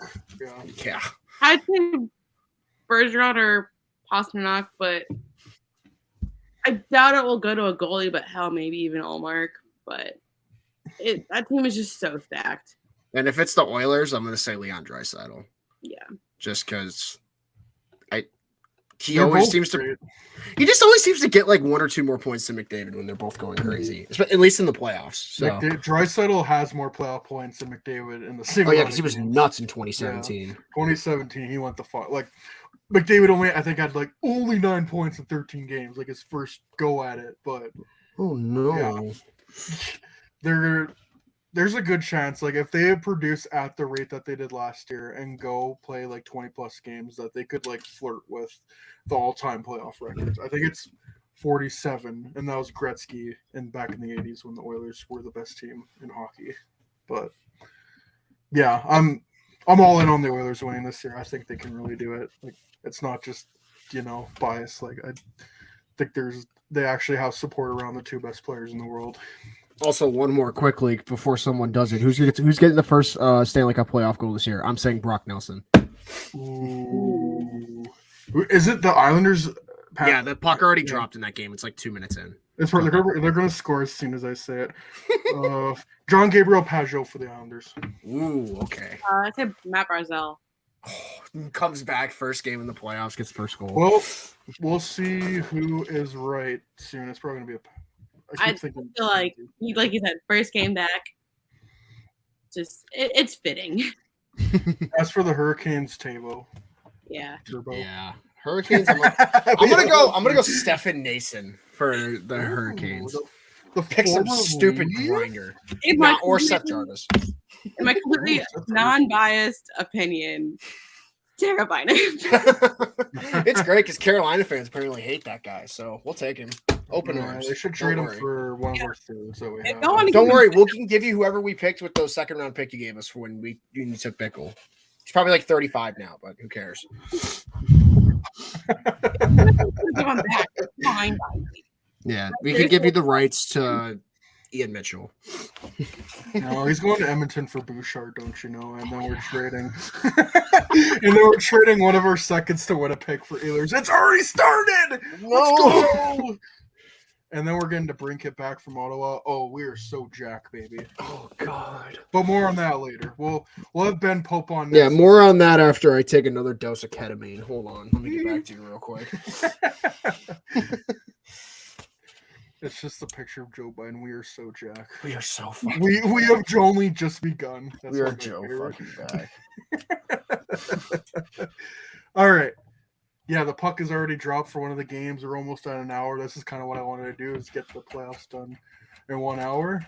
Yeah. I'd say Bergeron or Pasternak, but I doubt it will go to a goalie, but hell, maybe even Allmark. But that team is just so stacked. And if it's the Oilers, I'm going to say Leon Draisaitl. Yeah. Just because he always seems to. He just always seems to get like 1 or 2 more points than McDavid when they're both going crazy, at least in the playoffs. So Draisaitl has more playoff points than McDavid in the single. Oh yeah, because he was nuts in 2017. Yeah. 2017, he went the far. Like McDavid had only 9 points in 13 games, like his first go at it. But oh no, they're there's a good chance, like if they produce at the rate that they did last year and go play like 20 plus games, that they could like flirt with the all-time playoff records. I think it's 47, and that was Gretzky in back in the 80s when the Oilers were the best team in hockey. But yeah, I'm all in on the Oilers winning this year. I think they can really do it. Like it's not just bias. Like I think they actually have support around the two best players in the world. Also, one more quickly before someone does it. Who's getting the first Stanley Cup playoff goal this year? I'm saying Brock Nelson. Ooh. Is it the Islanders? Yeah, the puck already dropped in that game. It's like 2 minutes in. They're going to score as soon as I say it. John Gabriel Pajot for the Islanders. Ooh, okay. I said Matt Barzal. Comes back first game in the playoffs, gets first goal. Well, we'll see who is right soon. It's probably going to be I feel like you said, first game back. Just it's fitting. As for the Hurricanes, Tavo. Yeah. Turbo. Yeah. Hurricanes. I'm gonna go Stefan Nason for the Hurricanes. The Pick some stupid grinder. Or Seth Jarvis. In my completely non-biased opinion, Carolina. It's great because Carolina fans apparently hate that guy, so we'll take him. Open arms. They should trade him for one of our thirds that we have. Don't worry, we can give you whoever we picked with those second round pick you gave us for when you took Bickle. He's probably like 35 now, but who cares? Yeah, we can give you the rights to Ian Mitchell. No, he's going to Edmonton for Bouchard, don't you know? And then we're trading. And then we're trading one of our seconds to Winnipeg for Ehlers. It's already started. Let's go. And then we're getting to Brinkett back from Ottawa. Oh, we are so jacked, baby. Oh God. But more on that later. We'll have Ben Pope on next. Yeah, more on that after I take another dose of ketamine. Hold on, let me get back to you real quick. It's just a picture of Joe Biden. We are so jacked. We are so fucking. We have only just begun. That's we are Joe fucking guy. All right. Yeah, the puck is already dropped for one of the games. We're almost at an hour. This is kind of what I wanted to do, is get the playoffs done in 1 hour.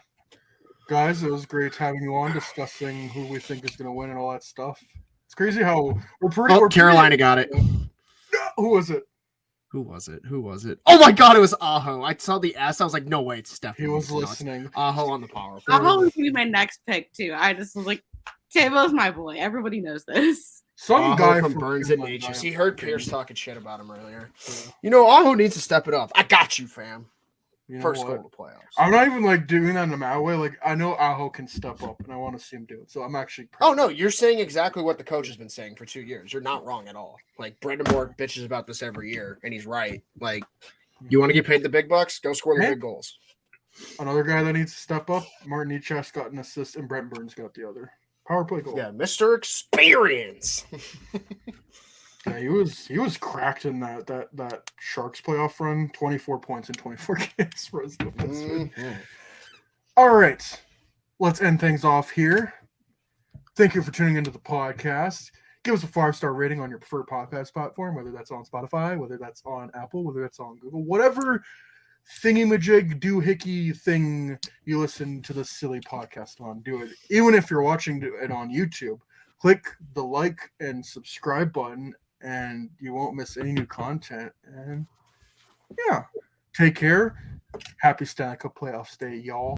Guys, it was great having you on, discussing who we think is going to win and all that stuff. It's crazy how we're Carolina got it. Who was it? Who was it? Oh my God, it was Aho. I saw the S. I was like, no way, it's Stefan. He was listening. Aho on the power play. Aho was going to be my next pick, too. I just was like, Tavo's my boy. Everybody knows this. Some guy from Burns and Natchez. He heard Pierce talking shit about him earlier. Yeah. Aho needs to step it up. I got you, fam. First goal of the playoffs. I'm not even doing that in a way. I know Aho can step up, and I want to see him do it. So I'm actually. Oh no, you're saying exactly what the coach has been saying for 2 years. You're not wrong at all. Brendan Moore bitches about this every year, and he's right. You want to get paid the big bucks? Go score the big goals. Another guy that needs to step up. Martin Necas got an assist, and Brent Burns got the other power play goal. Yeah, Mr. Experience. Yeah, he was cracked in that Sharks playoff run. 24 points in 24 games for his defenseman. Mm-hmm. All right, let's end things off here. Thank you for tuning into the podcast. Give us a 5-star rating on your preferred podcast platform, whether that's on Spotify, whether that's on Apple, whether that's on Google, whatever thingy-majig doohickey thing you listen to this silly podcast on. Do it. Even if you're watching it on YouTube, click the like and subscribe button, and you won't miss any new content. And yeah, take care. Happy Stanley Cup playoffs day, y'all.